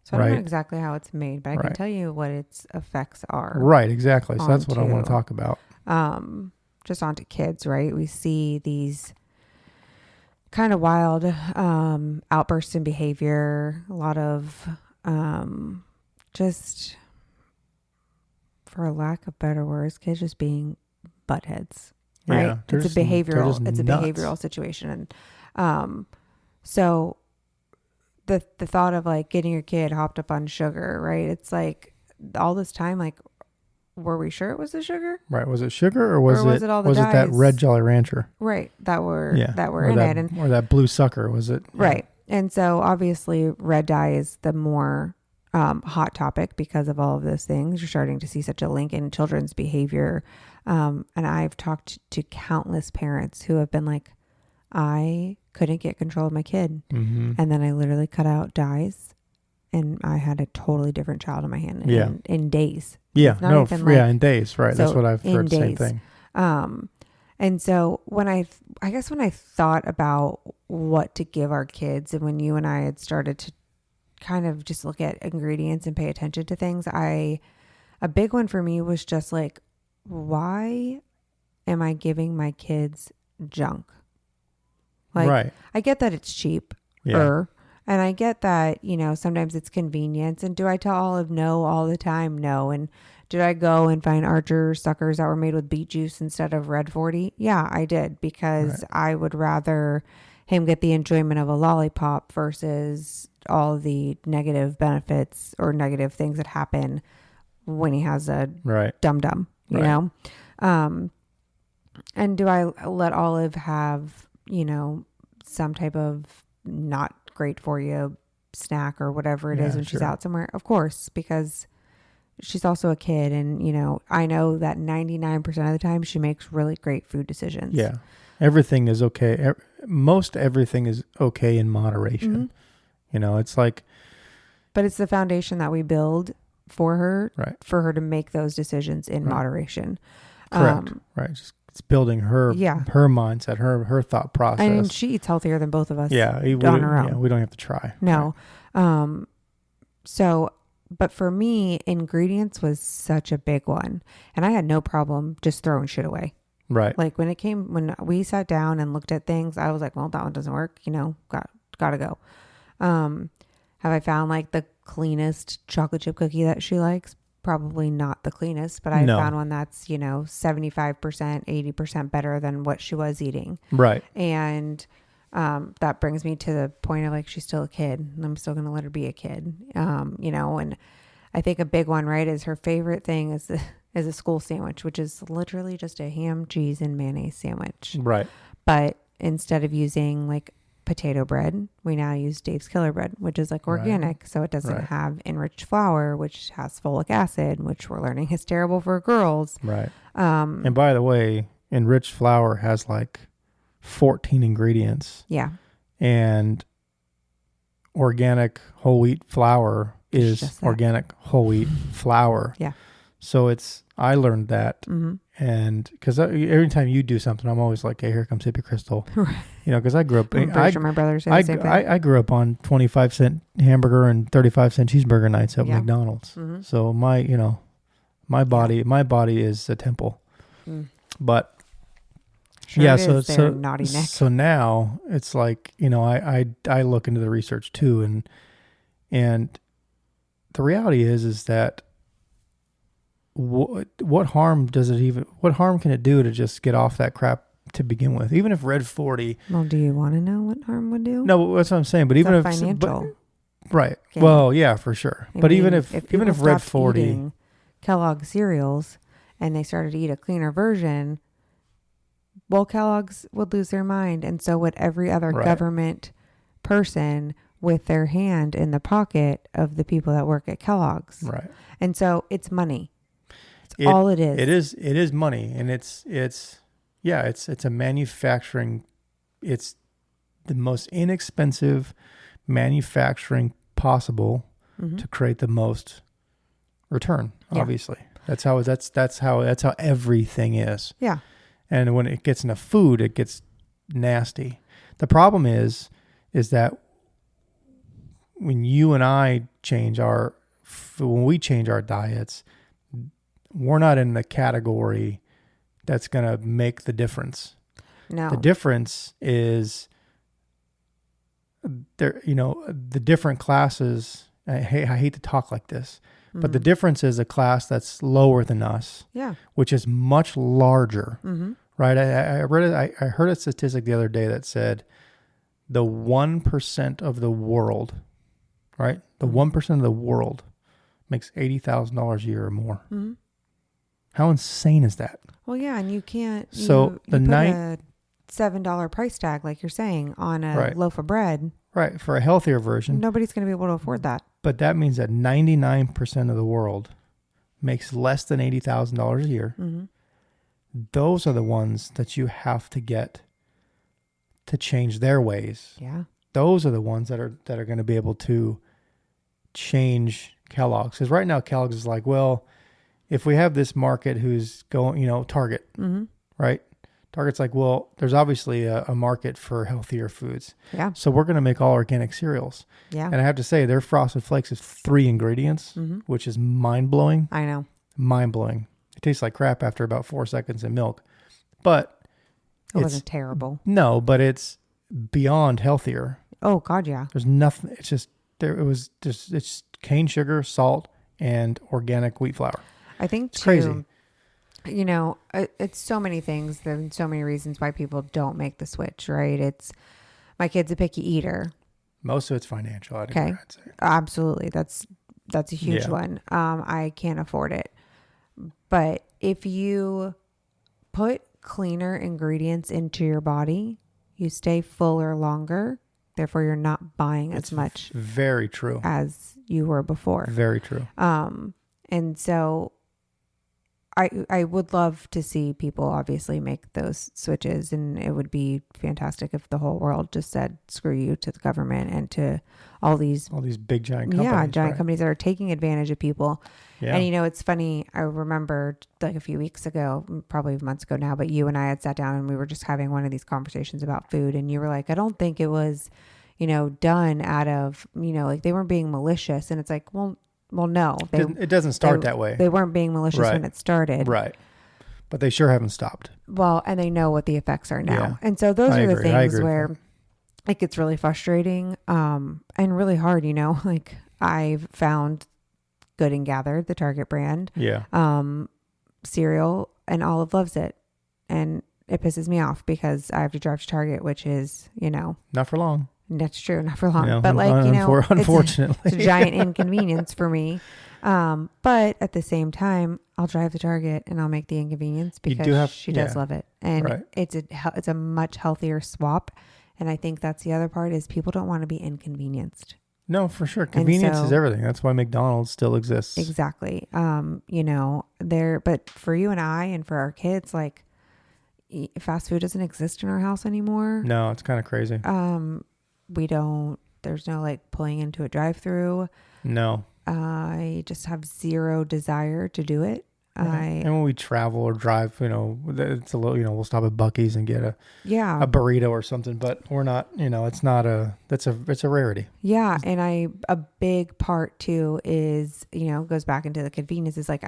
So I don't know exactly how it's made, but I can tell you what its effects are. Right, exactly. So that's what I want to talk about. Just onto kids, right? We see these kind of wild outbursts in behavior, a lot of just, for lack of better words, kids just being butt heads, right? Yeah, it's a behavioral situation. And so the thought of like getting your kid hopped up on sugar, right? It's like all this time, like, were we sure it was the sugar? Right. Was it sugar or was it all the was dyes? it that red Jolly Rancher? Right. That were in it. Or that blue sucker, was it? Right. And so obviously red dye is the more hot topic because of all of those things. You're starting to see such a link in children's behavior. And I've talked to countless parents who have been like, I couldn't get control of my kid. Mm-hmm. And then I literally cut out dyes and I had a totally different child in my hand in days. Yeah. In days. Right. That's what I've heard. Same thing. And so when I thought about what to give our kids, and when you and I had started to kind of just look at ingredients and pay attention to things, a big one for me was just like, why am I giving my kids junk? Like, right. I get that it's cheap, and I get that, sometimes it's convenience. And do I tell Olive no all the time? No. And did I go and find Archer suckers that were made with beet juice instead of Red 40? Yeah, I did, because I would rather him get the enjoyment of a lollipop versus all the negative benefits or negative things that happen when he has a dum-dum, you know? And do I let Olive have, some type of not great for you snack or whatever it is when she's out somewhere? Of course, because she's also a kid, and I know that 99% of the time she makes really great food decisions. Yeah, everything is okay. Most everything is okay in moderation. Mm-hmm. It's like, but it's the foundation that we build for her, for her to make those decisions in moderation. Correct. Just it's building her her mindset, her thought process. And she eats healthier than both of us. Yeah, on her own. Yeah, we don't have to try. No. Right. But for me, ingredients was such a big one. And I had no problem just throwing shit away. Right. Like when we sat down and looked at things, I was like, well, that one doesn't work. Gotta go. Have I found like the cleanest chocolate chip cookie that she likes? Probably not the cleanest, but I found one that's, 75%, 80% better than what she was eating. Right. And that brings me to the point of like, she's still a kid and I'm still going to let her be a kid. And I think a big one, is her favorite thing is a school sandwich, which is literally just a ham, cheese, and mayonnaise sandwich. Right. But instead of using like potato bread, we now use Dave's Killer Bread, which is like organic. So it doesn't have enriched flour, which has folic acid, which we're learning is terrible for girls. Right. And by the way, enriched flour has like 14 ingredients. Yeah. And organic whole wheat flour is organic whole wheat flour. Yeah. So I learned that. Mm-hmm. And because every time you do something, I'm always like, hey, here comes Hippie Crystal. Because I grew up. I'm pretty sure my brothers say the same thing. I grew up on 25-cent hamburger and 35-cent cheeseburger nights at McDonald's. Mm-hmm. So my body is a temple. Mm. But naughty Nick. So now it's like, I look into the research too, and the reality is that what harm can it do to just get off that crap to begin with? Even if Red 40. Well, do you want to know what harm would do? No, that's what I'm saying. But even if financial, right? Okay. Well, yeah, for sure. But even if Red 40 Kellogg cereals and they started to eat a cleaner version, well, Kellogg's would lose their mind, and so would every other government person with their hand in the pocket of the people that work at Kellogg's. Right. And so it's money. All it is. It is money, and it's a manufacturing. It's the most inexpensive manufacturing possible to create the most return. Obviously, that's how everything is. Yeah. And when it gets into food, it gets nasty. The problem is that when you and I when we change our diets, we're not in the category that's going to make the difference. No. The difference is there, the different classes. I hate to talk like this, but the difference is a class that's lower than us, which is much larger, right? I read it. I heard a statistic the other day that said the 1% of the world, right? The 1% of the world makes $80,000 a year or more. How insane is that? Well, yeah, and you can't. So you put a $7 price tag, like you're saying, on a loaf of bread. Right, for a healthier version. Nobody's going to be able to afford that. But that means that 99% of the world makes less than $80,000 a year. Those are the ones that you have to get to change their ways. Yeah. Those are the ones that are going to be able to change Kellogg's. Because right now Kellogg's is like, well, if we have this market who's going, Target, right? Target's like, well, there's obviously a market for healthier foods. Yeah. So we're going to make all organic cereals. Yeah. And I have to say, their Frosted Flakes is 3 ingredients, which is mind-blowing. I know. Mind-blowing. It tastes like crap after about 4 seconds in milk. But it wasn't terrible. No, but it's beyond healthier. Oh, God, yeah. There's nothing. It's just, it's cane sugar, salt, and organic wheat flour. I think, it's crazy. It's so many things. There's so many reasons why people don't make the switch, right? It's my kid's a picky eater. Most of it's financial. I'd say. Absolutely. That's a huge one. I can't afford it. But if you put cleaner ingredients into your body, you stay fuller longer. Therefore, you're not buying as much. Very true. As you were before. Very true. And so I would love to see people obviously make those switches, and it would be fantastic if the whole world just said screw you to the government and to all these big giant companies. Yeah, giant companies that are taking advantage of people. Yeah. And it's funny, I remember like a few weeks ago, probably months ago now, but you and I had sat down and we were just having one of these conversations about food, and you were like, I don't think it was, done out of, like they weren't being malicious. And it's like, well, no. It doesn't start that way. They weren't being malicious when it started. Right. But they sure haven't stopped. Well, and they know what the effects are now. Yeah. And so those are the things where it gets really frustrating and really hard, like I've found Good and Gathered, the Target brand. Yeah. Cereal, and Olive loves it. And it pisses me off because I have to drive to Target, which is, not for long. That's true. Not for long, but unfortunately, it's a giant inconvenience for me. But at the same time, I'll drive to Target and I'll make the inconvenience because she does love it. And it's a much healthier swap. And I think that's the other part is people don't want to be inconvenienced. No, for sure. Convenience is everything. That's why McDonald's still exists. Exactly. But for you and I and for our kids, like fast food doesn't exist in our house anymore. No, it's kind of crazy. There's no like pulling into a drive-through. No. I just have zero desire to do it. And when we travel or drive, it's a little, we'll stop at Buc-ee's and get a burrito or something, but we're not, it's not it's a rarity. Yeah. And a big part too is, goes back into the convenience is like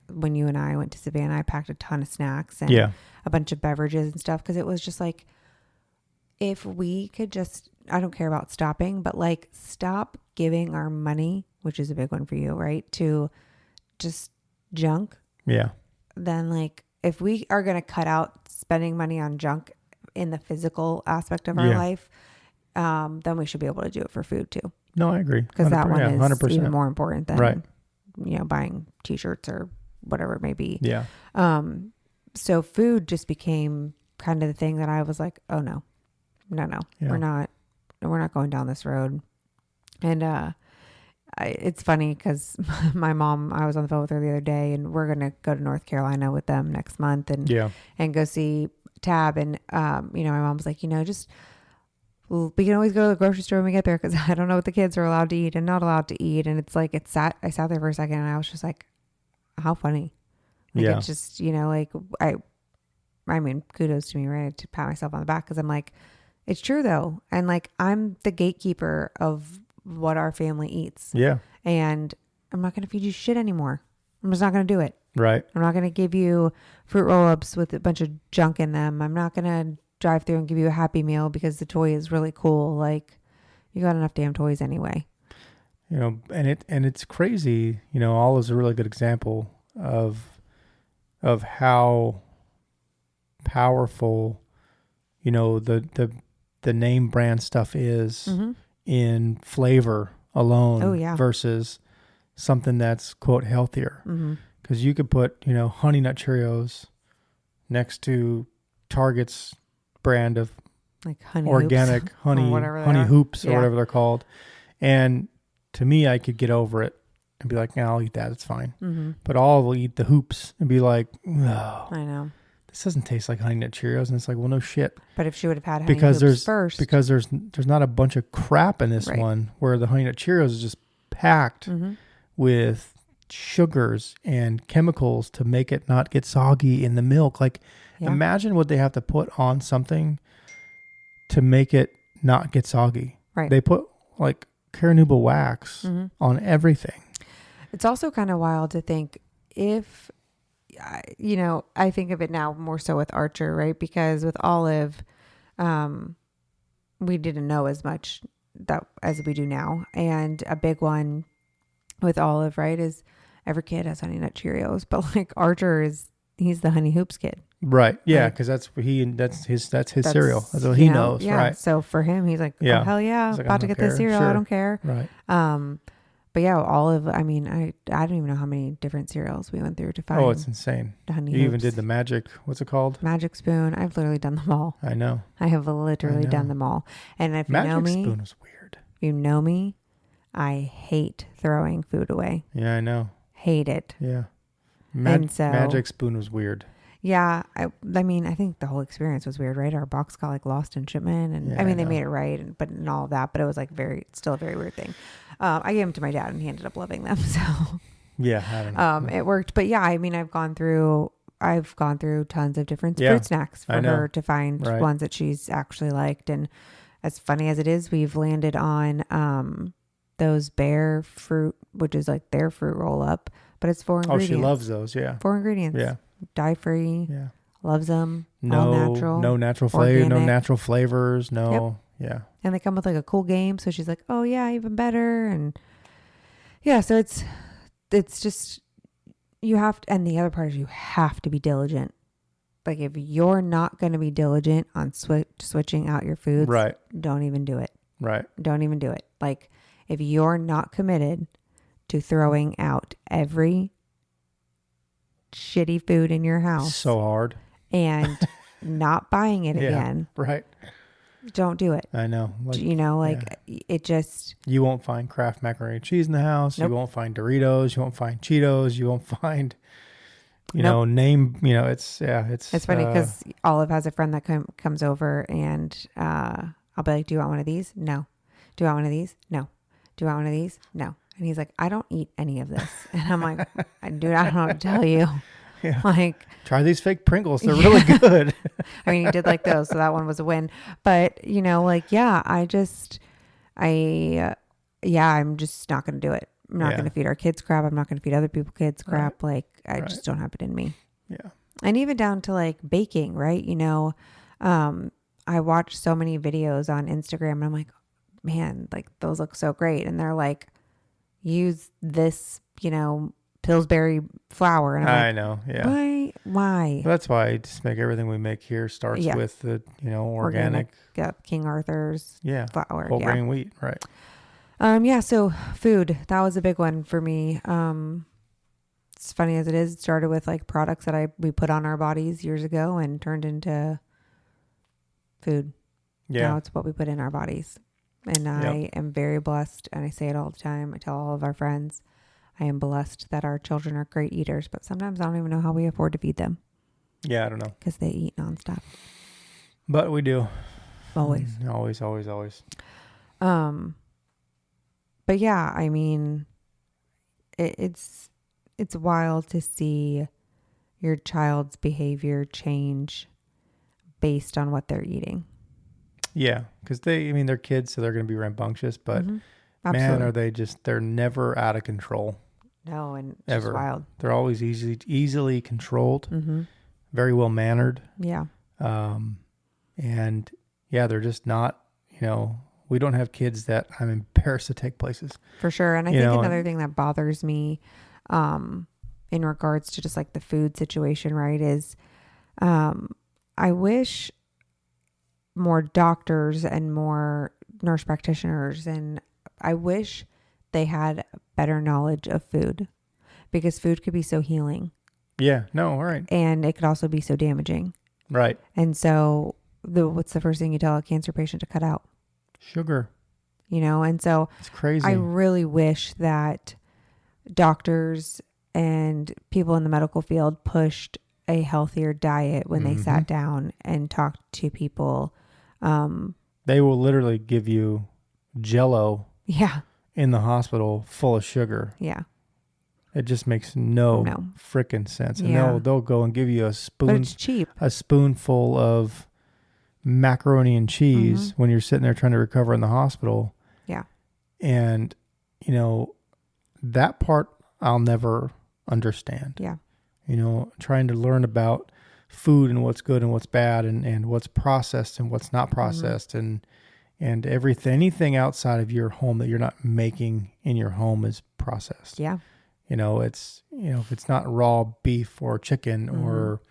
when you and I went to Savannah, I packed a ton of snacks and a bunch of beverages and stuff. Cause it was just like, if we could just, I don't care about stopping, but like stop giving our money, which is a big one for you, right? To just junk. Yeah. Then like, if we are going to cut out spending money on junk in the physical aspect of our life, then we should be able to do it for food too. No, I agree. Because that one is 100%. even more important than, buying t-shirts or whatever it may be. Yeah. So food just became kind of the thing that I was like, oh no, yeah. we're not going down this road. And, it's funny because my mom, I was on the phone with her the other day and we're going to go to North Carolina with them next month and go see Tab. And, my mom was like, we can always go to the grocery store when we get there because I don't know what the kids are allowed to eat and not allowed to eat. And it's like, I sat there for a second and I was just like, how funny. Like, it's just, I mean, kudos to me, right? To pat myself on the back because I'm like, it's true though. And like, I'm the gatekeeper of what our family eats. Yeah. And I'm not going to feed you shit anymore. I'm just not going to do it. Right. I'm not going to give you fruit roll-ups with a bunch of junk in them. I'm not going to drive through and give you a Happy Meal because the toy is really cool. Like, you got enough damn toys anyway. You know, and it's crazy. You know, Olive is a really good example of how powerful, you know, the name brand stuff is in flavor alone versus something that's quote healthier. Because you could put, you know, Honey Nut Cheerios next to Target's brand of like honey organic hoops, honey hoops or whatever they're called, and to me, I could get over it and be like, "Yeah, I'll eat that. It's fine." But Olive will eat the hoops and be like, "No, I know this doesn't taste like Honey Nut Cheerios." And it's like, "Well, no shit." But if she would have had honey hoops first, because there's not a bunch of crap in this one where the Honey Nut Cheerios is just packed with sugars and chemicals to make it not get soggy in the milk. Like, imagine what they have to put on something to make it not get soggy. Right. They put like Carnauba wax on everything. It's also kind of wild to think if, you know, I think of it now more so with Archer, right? Because with Olive, we didn't know as much as we do now. And a big one with Olive, right, is every kid has Honey Nut Cheerios, but like Archer he's the Honey Hoops kid. Right. Yeah. Because that's his cereal. That's what he knows. Yeah. Right. So for him, he's like, oh, hell yeah, like, about to get this cereal. Sure. I don't care. Right. But yeah, Olive. I mean, I don't even know how many different cereals we went through to find. Oh, it's insane. Honey you Hoops. Even did the magic. What's it called? Magic Spoon. I've literally done them all. I know. I have literally done them all. And if Magic you know me, Spoon was weird. You know me, I hate throwing food away. Yeah, I know. Hate it. Yeah. Magic Spoon was weird. Yeah, I mean, I think the whole experience was weird, right? Our box got like lost in shipment, and I mean, they made it right, and all of that, but it was like still a very weird thing. I gave them to my dad, and he ended up loving them. So yeah, I don't know. It worked, but yeah, I mean, I've gone through tons of different fruit snacks for her to find ones that she's actually liked, and as funny as it is, we've landed on those Bear fruit, which is like their fruit roll up, but it's 4 ingredients. Oh, she loves those. Yeah, 4 ingredients. Yeah. Dye free. Yeah. Loves them. No, all natural. No natural flavor. No natural flavors. No. Yep. Yeah. And they come with like a cool game. So she's like, oh yeah, even better. And yeah, so it's just, you have to, and the other part is you have to be diligent. Like if you're not going to be diligent on switching out your foods, right, don't even do it. Right. Don't even do it. Like if you're not committed to throwing out every shitty food in your house so hard and not buying it again, right, don't do it. I know, like, you know, like it just, you won't find Kraft macaroni and cheese in the house. Nope. You won't find Doritos, you won't find Cheetos, you won't find it's funny because Olive has a friend that comes over and I'll be like, do you want one of these? No. Do you want one of these? No. Do you want one of these? No. And he's like, I don't eat any of this. And I'm like, dude, I don't know what to tell you. Yeah. Like, try these fake Pringles. They're really good. I mean, he did like those. So that one was a win. But, you know, like, I'm just not going to do it. I'm not going to feed our kids crap. I'm not going to feed other people's kids crap. Right. Like, I just don't have it in me. Yeah. And even down to like baking, right? You know, I watch so many videos on Instagram and I'm like, man, like those look so great. And they're like, use this, you know, Pillsbury flour. And I know. Yeah. Why? Well, that's why I just make everything we make here starts with the, you know, organic. King Arthur's flour. Whole grain wheat. Right. So food, that was a big one for me. It's funny as it is, it started with like products that we put on our bodies years ago and turned into food. Yeah. Now it's what we put in our bodies. And I am very blessed, and I say it all the time. I tell all of our friends, I am blessed that our children are great eaters, but sometimes I don't even know how we afford to feed them. Yeah, I don't know. Because they eat nonstop. But we do. Always. Always. But yeah, I mean, it's wild to see your child's behavior change based on what they're eating. Yeah, because they're kids, so they're going to be rambunctious. But Absolutely. Man, are they they're never out of control. No, and it's Ever. just wild. They're always easily controlled, Mm-hmm. very well mannered. Yeah. And yeah, they're just not, we don't have kids that I'm embarrassed to take places. For sure. And I think another thing that bothers me in regards to just like the food situation, right, is I wish more doctors and more nurse practitioners, and I wish they had better knowledge of food, because food could be so healing. Yeah, no, all right. And it could also be so damaging. Right. And so what's the first thing you tell a cancer patient to cut out? Sugar. And so It's crazy. I really wish that doctors and people in the medical field pushed a healthier diet when they sat down and talked to people. They will literally give you Jell-O Yeah. in the hospital full of sugar. Yeah. It just makes no freaking sense. And Yeah. they'll go and give you But it's cheap. a spoonful of macaroni and cheese when you're sitting there trying to recover in the hospital. Yeah. And, that part I'll never understand. Yeah. Trying to learn about food and what's good and what's bad and what's processed and what's not processed and anything outside of your home that you're not making in your home is processed. Yeah. It's, if it's not raw beef or chicken or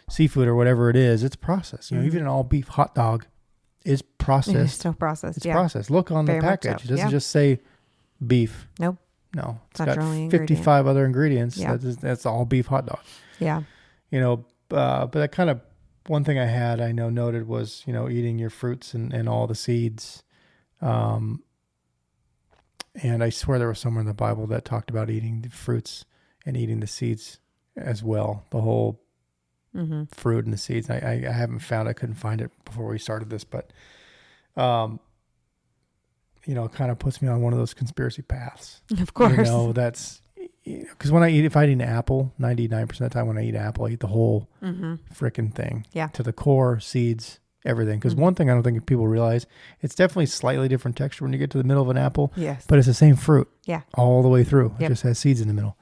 seafood or whatever it is, it's processed. Even an all beef hot dog is processed. It's still processed. It's processed. Look on Very the much package. so. It doesn't just say beef. Nope. No, it's That's got your only 55 other ingredients. Yeah. That's all beef hot dog. Yeah. But that kind of one thing I noted was, eating your fruits and all the seeds. And I swear there was somewhere in the Bible that talked about eating the fruits and eating the seeds as well. The whole fruit and the seeds. I haven't found, I couldn't find it before we started this, but, it kind of puts me on one of those conspiracy paths. Of course. That's because if I eat an apple, 99% of the time when I eat apple, I eat the whole freaking thing. Yeah. To the core, seeds, everything. Because one thing I don't think people realize, it's definitely slightly different texture when you get to the middle of an apple. Yes. But it's the same fruit. Yeah. All the way through. Yep. It just has seeds in the middle.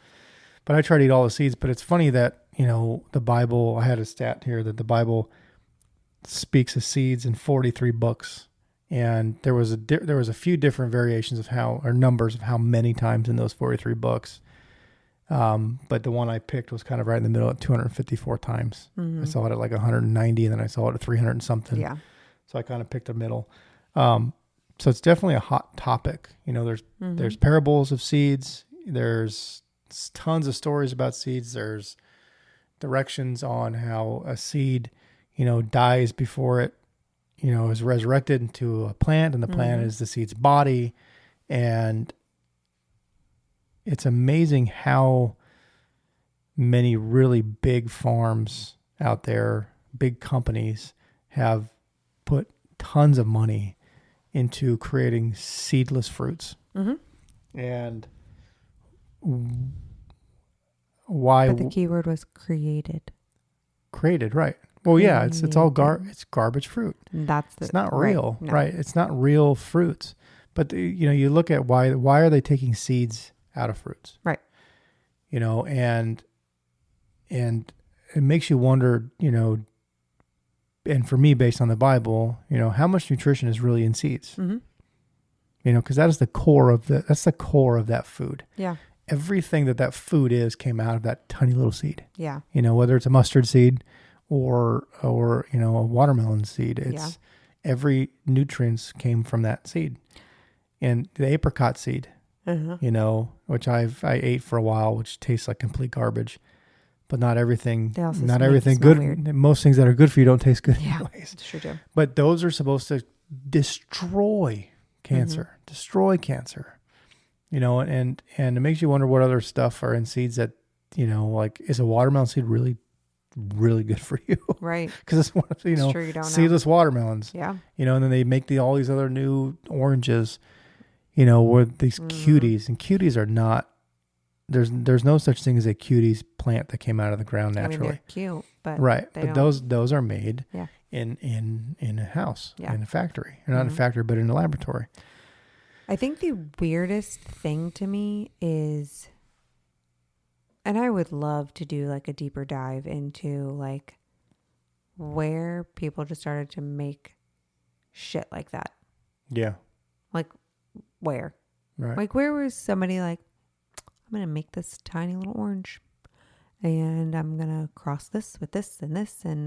But I try to eat all the seeds. But it's funny that, the Bible, I had a stat here that the Bible speaks of seeds in 43 books. And there was a few different variations of numbers of how many times in those 43 books. But the one I picked was kind of right in the middle at 254 times. I saw it at like 190 and then I saw it at 300 and something. Yeah. So I kind of picked a middle. So it's definitely a hot topic. There's parables of seeds. There's tons of stories about seeds. There's directions on how a seed, dies before it, is resurrected into a plant, and the plant is the seed's body. And it's amazing how many really big farms out there, big companies, have put tons of money into creating seedless fruits. And why? But the key word was created. Created, right. Well, yeah, it's all it's garbage fruit. It's not real, right? It's not real fruits. But you look at why are they taking seeds out of fruits? Right. And it makes you wonder, and for me, based on the Bible, how much nutrition is really in seeds? Because that's the core of that food. Yeah. Everything that food came out of that tiny little seed. Yeah. Whether it's a mustard seed or a watermelon seed, it's every nutrients came from that seed. And the apricot seed, which I ate for a while, which tastes like complete garbage, but not everything good. Weird. Most things that are good for you don't taste good anyways. It's true. But those are supposed to destroy cancer, and it makes you wonder what other stuff are in seeds that, like, is a watermelon seed really, really good for you? Right. Because it's one of, It's true, you don't seedless watermelons. Yeah. And then they make all these other new oranges, with these cuties, and cuties are not, there's no such thing as a cuties plant that came out of the ground naturally. They're cute, but right. But those are made in a house, Yeah. in a factory, or not in a factory, but in a laboratory. I think the weirdest thing to me is, and I would love to do like a deeper dive into like where people just started to make shit like that. Yeah. Like where? Right. Like where was somebody like, I'm going to make this tiny little orange and I'm going to cross this with this. And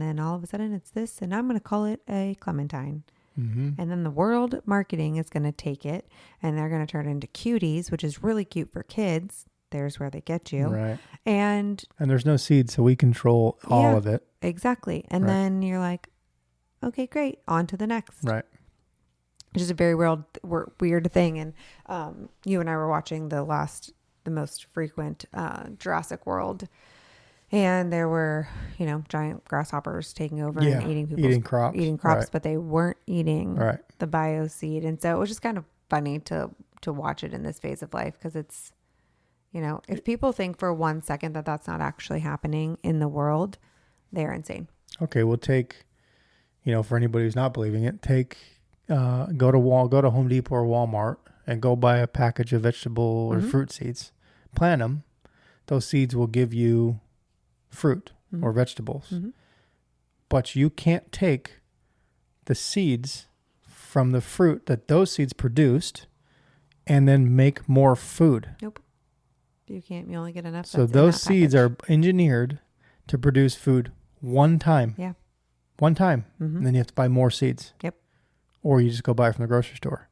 then all of a sudden it's this and I'm going to call it a clementine. Mm-hmm. And then the world marketing is going to take it and they're going to turn it into cuties, which is really cute for kids. There's where they get you. Right. And there's no seed, so we control all of it. Exactly. And Right. then you're like, okay, great. On to the next. Right. Which is a very weird thing. And you and I were watching the most frequent Jurassic World. And there were, giant grasshoppers taking over and eating crops, right. but they weren't eating Right. the bio seed. And so it was just kind of funny to watch it in this phase of life because it's, if people think for 1 second that that's not actually happening in the world, they're insane. Okay, we'll take, for anybody who's not believing it, go to Home Depot or Walmart and go buy a package of vegetable or fruit seeds. Plant them. Those seeds will give you fruit or vegetables. Mm-hmm. But you can't take the seeds from the fruit that those seeds produced and then make more food. Nope. You can't. You only get enough. So those seeds are engineered to produce food one time. Yeah. One time. Mm-hmm. And then you have to buy more seeds. Yep. Or you just go buy it from the grocery store.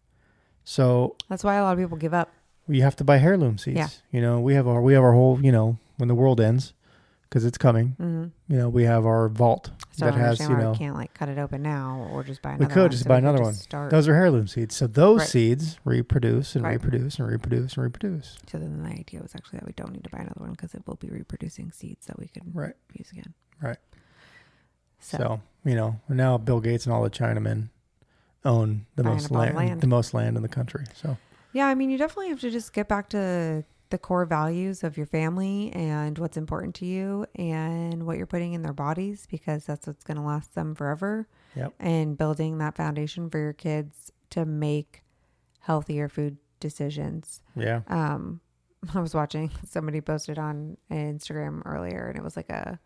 So that's why a lot of people give up. You have to buy heirloom seeds. Yeah. We have our whole, when the world ends, because it's coming, we have our vault So that has, why we can't like cut it open now or just buy another one. We could just buy another one. Those are heirloom seeds. So those seeds reproduce and reproduce and reproduce and reproduce. So then the idea was actually that we don't need to buy another one because it will be reproducing seeds that we can use again. Right. So, now Bill Gates and all the Chinamen own the most land in the country. So, yeah, I mean, you definitely have to just get back to the core values of your family and what's important to you and what you're putting in their bodies, because that's what's going to last them forever. Yep. And building that foundation for your kids to make healthier food decisions. Yeah. I was watching, somebody posted on Instagram earlier, and it was like a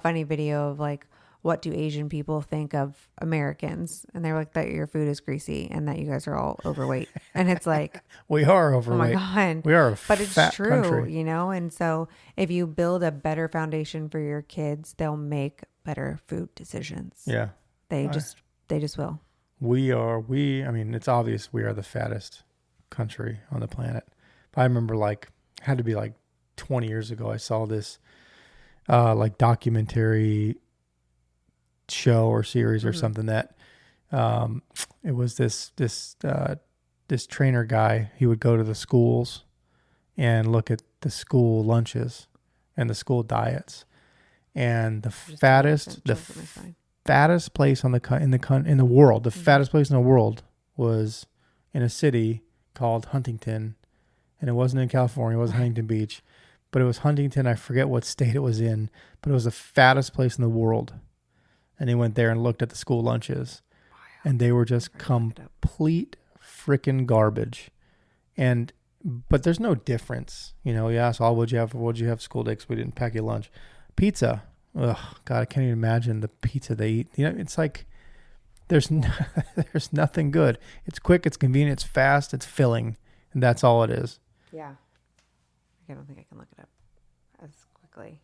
funny video of like, what do Asian people think of Americans? And they were like, that your food is greasy and that you guys are all overweight. And it's like, we are overweight. Oh my God. We are but it's fat true, country. And so if you build a better foundation for your kids, they'll make better food decisions. Yeah. They just will. It's obvious we are the fattest country on the planet. But I remember had to be 20 years ago, I saw this documentary show or series or something that it was this trainer guy. He would go to the schools and look at the school lunches and the school diets, and the fattest place in the world, the fattest place in the world was in a city called Huntington, and it wasn't in California, it wasn't Huntington Beach, but it was Huntington. I forget what state it was in, but it was the fattest place in the world. And he went there and looked at the school lunches, and they were just complete freaking garbage. But there's no difference. You ask, what'd you have school day? 'Cause we didn't pack you lunch. Pizza. Ugh, God, I can't even imagine the pizza they eat. It's like there's nothing good. It's quick, it's convenient, it's fast, it's filling, and that's all it is. Yeah. I don't think I can look it up as quickly.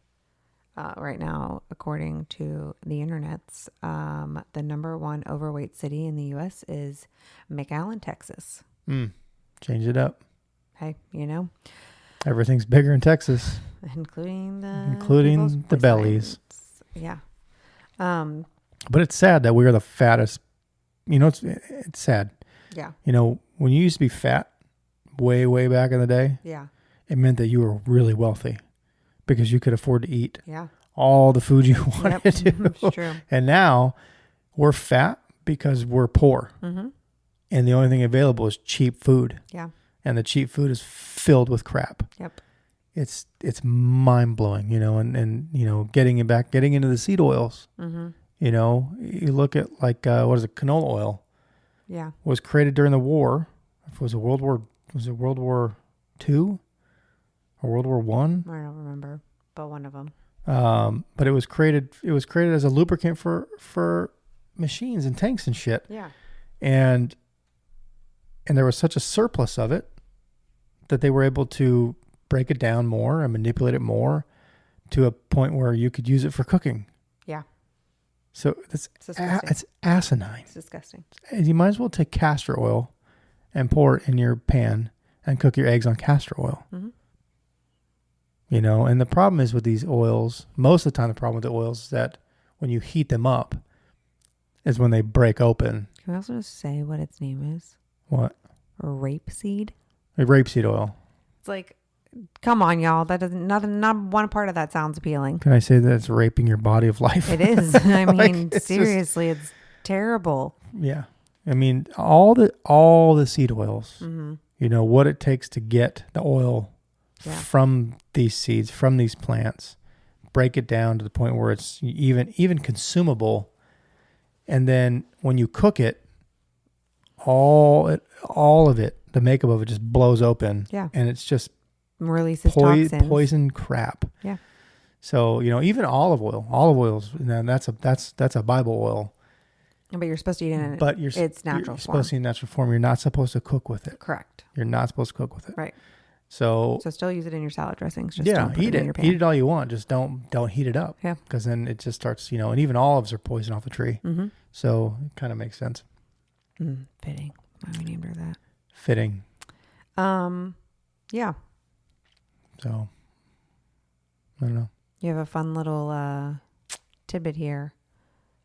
Right now, according to the internets, the number one overweight city in the U.S. is McAllen, Texas. Change it up. Hey, everything's bigger in Texas, including the bellies. Yeah. But it's sad that we are the fattest. It's sad. Yeah. When you used to be fat, way, way back in the day. Yeah. It meant that you were really wealthy, because you could afford to eat all the food you wanted to. It's true. And now we're fat because we're poor. Mm-hmm. And the only thing available is cheap food. Yeah. And the cheap food is filled with crap. Yep. It's mind blowing, and getting into the seed oils. Mm-hmm. You look at canola oil. Yeah. Was created during the war was it World War II or World War One? I don't remember, but one of them. But it was created as a lubricant for machines and tanks and shit. Yeah. And there was such a surplus of it that they were able to break it down more and manipulate it more to a point where you could use it for cooking. Yeah. So it's asinine. It's disgusting. You might as well take castor oil and pour it in your pan and cook your eggs on castor oil. Mm-hmm. You know, and the problem is with these oils, most of the time the problem with the oils is that when you heat them up is when they break open. Can we also just say what its name is? What? Rapeseed. Rapeseed oil. It's like, come on, y'all. That doesn't, not one part of that sounds appealing. Can I say that it's raping your body of life? It is. I mean, Like, seriously, it's terrible. Yeah. I mean, all the seed oils, Mm-hmm. you know, what it takes to get the oil Yeah. from these seeds, from these plants, break it down to the point where it's even consumable. And then when you cook it, all of it, the makeup of it just blows open. Yeah. And it's just Releases toxins. poison crap. Yeah. So, you know, even olive oils, you know, that's a Bible oil. But you're supposed to eat it in But its natural you're form. supposed to eat natural form. You're not supposed to cook with it. Correct. You're not supposed to cook with it. Right. So still use it in your salad dressings. Just yeah, don't put eat it in your pan. Eat it all you want. Just don't heat it up. Yeah. Because then it just starts, you know, and even olives are poison off the tree. Mm-hmm. So it kind of makes sense. Fitting. Why we named her that. Fitting. Yeah. So I don't know. You have a fun little tidbit here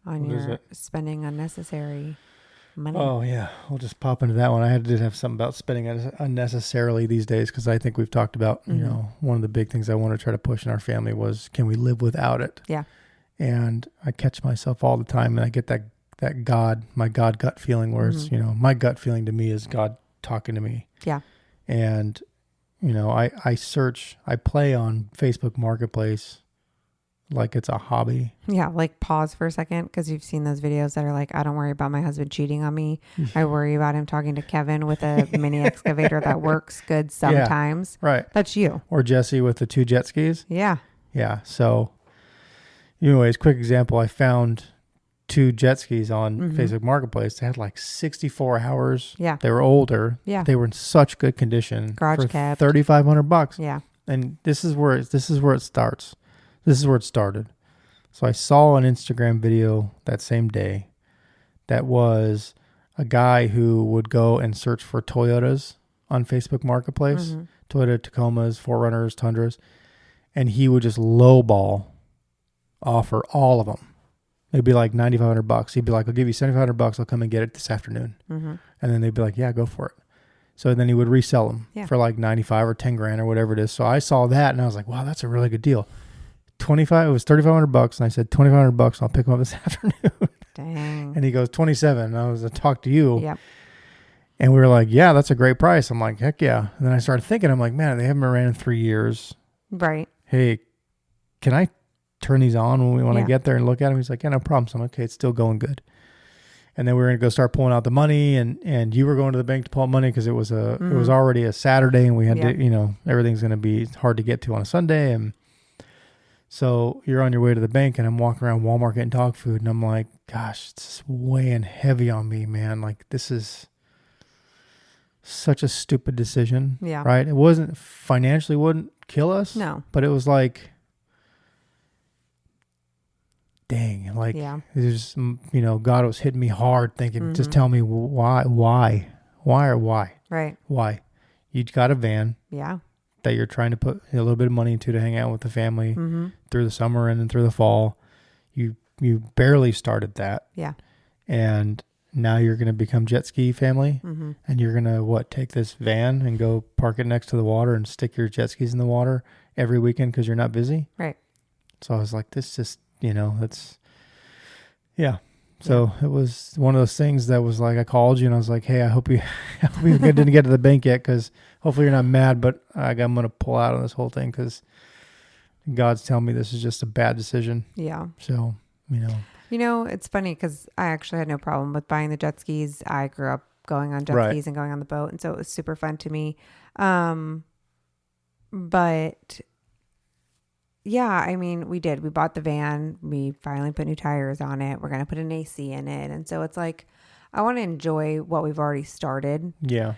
on What is your it? spending unnecessary money. Oh yeah, we'll just pop into that one. I did have something about spending unnecessarily these days because I think we've talked about, you know, one of the big things I want to try to push in our family was, can we live without it? Yeah. And I catch myself all the time, and I get my God gut feeling where it's, you know, my gut feeling to me is God talking to me. Yeah. And, you know, I play on Facebook Marketplace like it's a hobby. Yeah. Like pause for a second because you've seen those videos that are like, I don't worry about my husband cheating on me. I worry about him talking to Kevin with a mini excavator that works good sometimes. Yeah, right. That's you. Or Jesse with the 2 jet skis. Yeah. Yeah. So anyways, quick example. I found 2 jet skis on Facebook Marketplace. They had like 64 hours. Yeah. They were older. Yeah. They were in such good condition. Garage for kept. $3,500. Yeah. And this is where it starts. This is where it started. So I saw an Instagram video that same day that was a guy who would go and search for Toyotas on Facebook Marketplace, Toyota Tacomas, 4Runners, Tundras, and he would just lowball offer all of them. It'd be like $9,500. He'd be like, I'll give you $7,500. I'll come and get it this afternoon. And then they'd be like, yeah, go for it. So then he would resell them for like 95 or 10 grand or whatever it is. So I saw that and I was like, wow, that's a really good deal. It was $3,500. And I said, $2,500. And I'll pick them up this afternoon. Dang. And he goes, 27. And I was to talk to you. Yep. And we were like, yeah, that's a great price. I'm like, heck yeah. And then I started thinking, I'm like, man, they haven't been ran in 3 years. Right. Hey, can I turn these on when I Yeah. get there and look at them? He's like, yeah, no problem. So I'm like, okay, it's still going good. And then we were going to go start pulling out the money, and you were going to the bank to pull out money because it was it was already a Saturday, and we had to, you know, everything's going to be hard to get to on a Sunday. And so you're on your way to the bank, and I'm walking around Walmart getting dog food, and I'm like, gosh, it's weighing heavy on me, man. Like, this is such a stupid decision. Yeah. Right? It wasn't financially wouldn't kill us. No. But it was like, dang, like, Yeah. there's, you know, God was hitting me hard thinking, just tell me why. Right. Why? You got a van Yeah. that you're trying to put a little bit of money into to hang out with the family through the summer and then through the fall. You barely started that. Yeah. And now you're going to become jet ski family and you're going to take this van and go park it next to the water and stick your jet skis in the water every weekend because you're not busy. Right. So I was like, this just, you know, that's, yeah. So it was one of those things that was like, I called you and I was like, hey, I hope you didn't get to the bank yet because hopefully you're not mad, but I'm going to pull out on this whole thing because God's telling me this is just a bad decision. Yeah. So, you know. You know, it's funny because I actually had no problem with buying the jet skis. I grew up going on jet Right. skis and going on the boat. And so it was super fun to me. But yeah, I mean, we bought the van. We finally put new tires on it. We're going to put an AC in it. And so it's like, I want to enjoy what we've already started Yeah.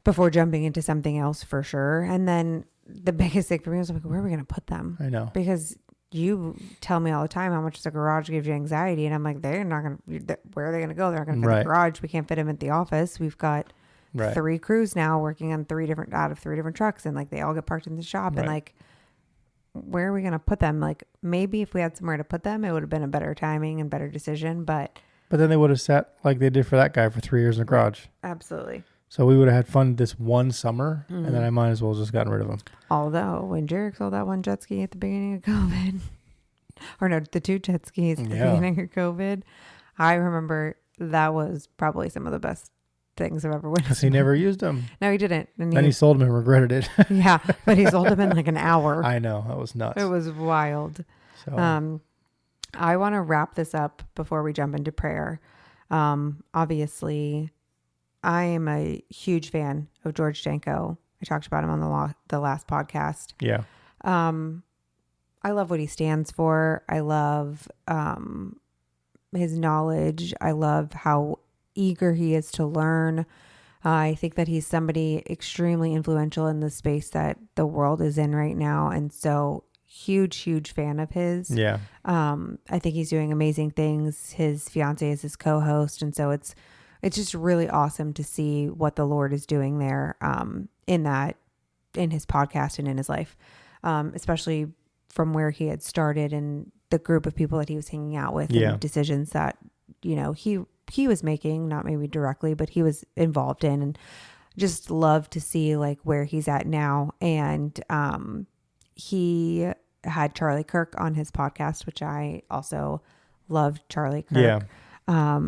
before jumping into something else for sure. And then the biggest thing for me was like, where are we going to put them? I know. Because you tell me all the time how much the garage gives you anxiety. And I'm like, they're not going to, where are they going to go? They're not going to fit in Right. the garage. We can't fit them at the office. We've got Right. 3 crews now working on 3 different trucks. And like, they all get parked in the shop. Right. And like, where are we going to put them? Like, maybe if we had somewhere to put them, it would have been a better timing and better decision. But then they would have sat like they did for that guy for 3 years in the garage. absolutely. So we would have had fun this one summer, and then I might as well have just gotten rid of them. Although when Jarek sold that one jet ski at the beginning of COVID, or no, the 2 jet skis at the beginning of COVID, I remember that was probably some of the best things I've ever witnessed. Because he never used them. No, he didn't. And Then he sold them and regretted it. yeah, but he sold them in like an hour. I know. That was nuts. It was wild. So, I want to wrap this up before we jump into prayer. Obviously, I am a huge fan of George Janko. I talked about him on the last podcast. yeah. I love what he stands for. I love his knowledge. I love how eager he is to learn. I think that he's somebody extremely influential in the space that the world is in right now. And so huge fan of his. Yeah. I think he's doing amazing things. His fiance is his co-host. And so it's just really awesome to see what the Lord is doing there in his podcast and in his life, especially from where he had started and the group of people that he was hanging out with and decisions that, he was making, not maybe directly, but he was involved in, and just love to see like where he's at now. And he had Charlie Kirk on his podcast, which I also loved Charlie Kirk. Yeah.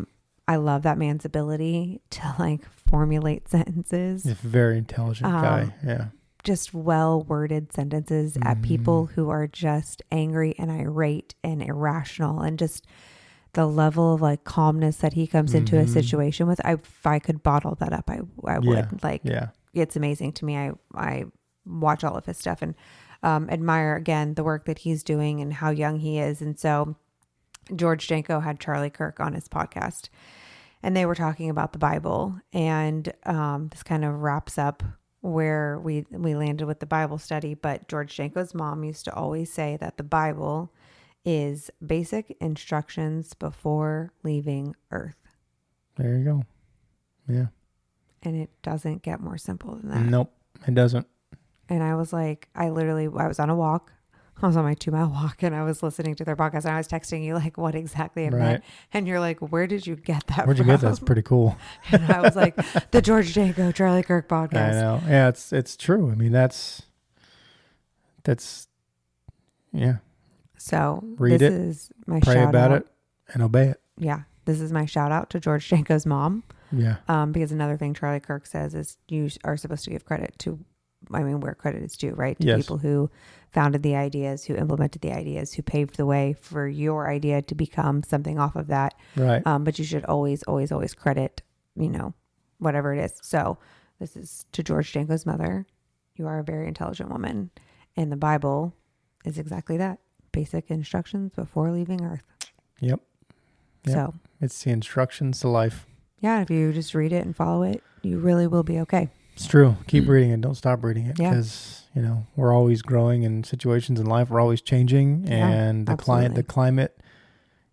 I love that man's ability to like formulate sentences. He's a very intelligent guy. Yeah. Just well-worded sentences at people who are just angry and irate and irrational, and just the level of like calmness that he comes into a situation with. If I could bottle that up, I would. Like, it's amazing to me. I watch all of his stuff and admire again the work that he's doing and how young he is. And so George Janko had Charlie Kirk on his podcast, and they were talking about the Bible. And this kind of wraps up where we landed with the Bible study. But George Janko's mom used to always say that the Bible is basic instructions before leaving Earth. There you go. Yeah. And it doesn't get more simple than that. Nope, it doesn't. And I was like, I was on a walk. I was on my 2-mile walk, and I was listening to their podcast, and I was texting you like what exactly it meant. And you're like, where did you get that Where'd you get that? That's pretty cool. And I was like, the George Janko, Charlie Kirk podcast. I know. Yeah, it's true. I mean, that's yeah. So Read this it, is my pray shout about out. it, and obey it. Yeah. This is my shout out to George Janko's mom. Yeah. Because another thing Charlie Kirk says is you are supposed to give credit to, where credit is due, right? To people who founded the ideas, who implemented the ideas, who paved the way for your idea to become something off of that. Right. But you should always credit, whatever it is. So this is to George Janko's mother. You are a very intelligent woman. And the Bible is exactly that. Basic instructions before leaving Earth. Yep. So it's the instructions to life. Yeah, if you just read it and follow it, you really will be okay. It's true. Keep reading it. Don't stop reading it, because we're always growing in situations in life. We're always changing, and the climate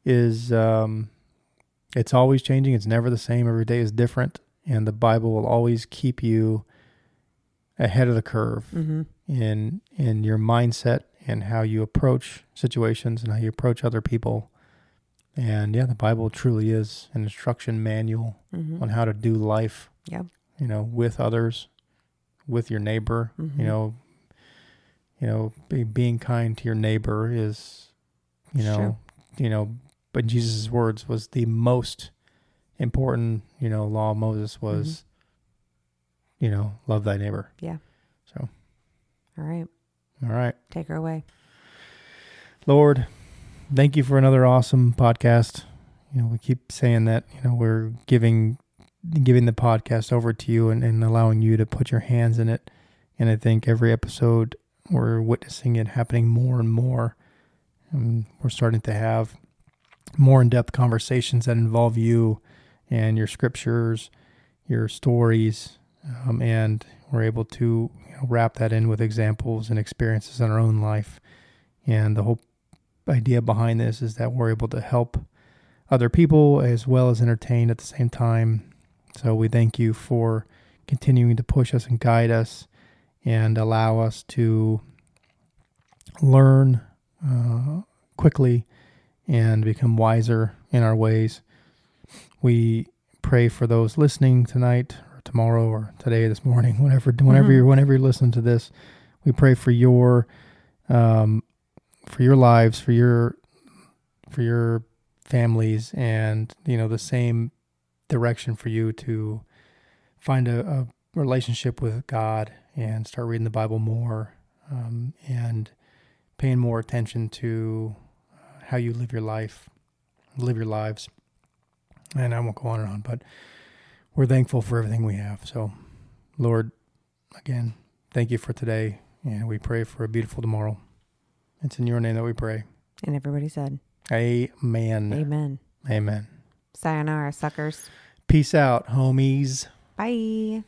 is it's always changing. It's never the same. Every day is different, and the Bible will always keep you ahead of the curve in your mindset and how you approach situations and how you approach other people. And the Bible truly is an instruction manual on how to do life. Yeah. With others, with your neighbor. Being kind to your neighbor is, but Jesus' words was the most important, law of Moses was, love thy neighbor. Yeah. So. All right. Take her away. Lord, thank you for another awesome podcast. We keep saying that, we're giving giving the podcast over to you and allowing you to put your hands in it. And I think every episode we're witnessing it happening more and more. And we're starting to have more in-depth conversations that involve you and your scriptures, your stories, and we're able to wrap that in with examples and experiences in our own life. And the whole idea behind this is that we're able to help other people as well as entertain at the same time. So we thank you for continuing to push us and guide us and allow us to learn quickly and become wiser in our ways. We pray for those listening tonight or tomorrow or today, this morning, whenever you're listening to this. We pray for your lives, for your families, and the same direction for you to find a relationship with God and start reading the Bible more, and paying more attention to how you live your lives. And I won't go on and on, but we're thankful for everything we have. So, Lord, again, thank you for today, and we pray for a beautiful tomorrow. It's in your name that we pray. And everybody said, Amen. Amen. Amen. Sayonara, suckers. Peace out, homies. Bye.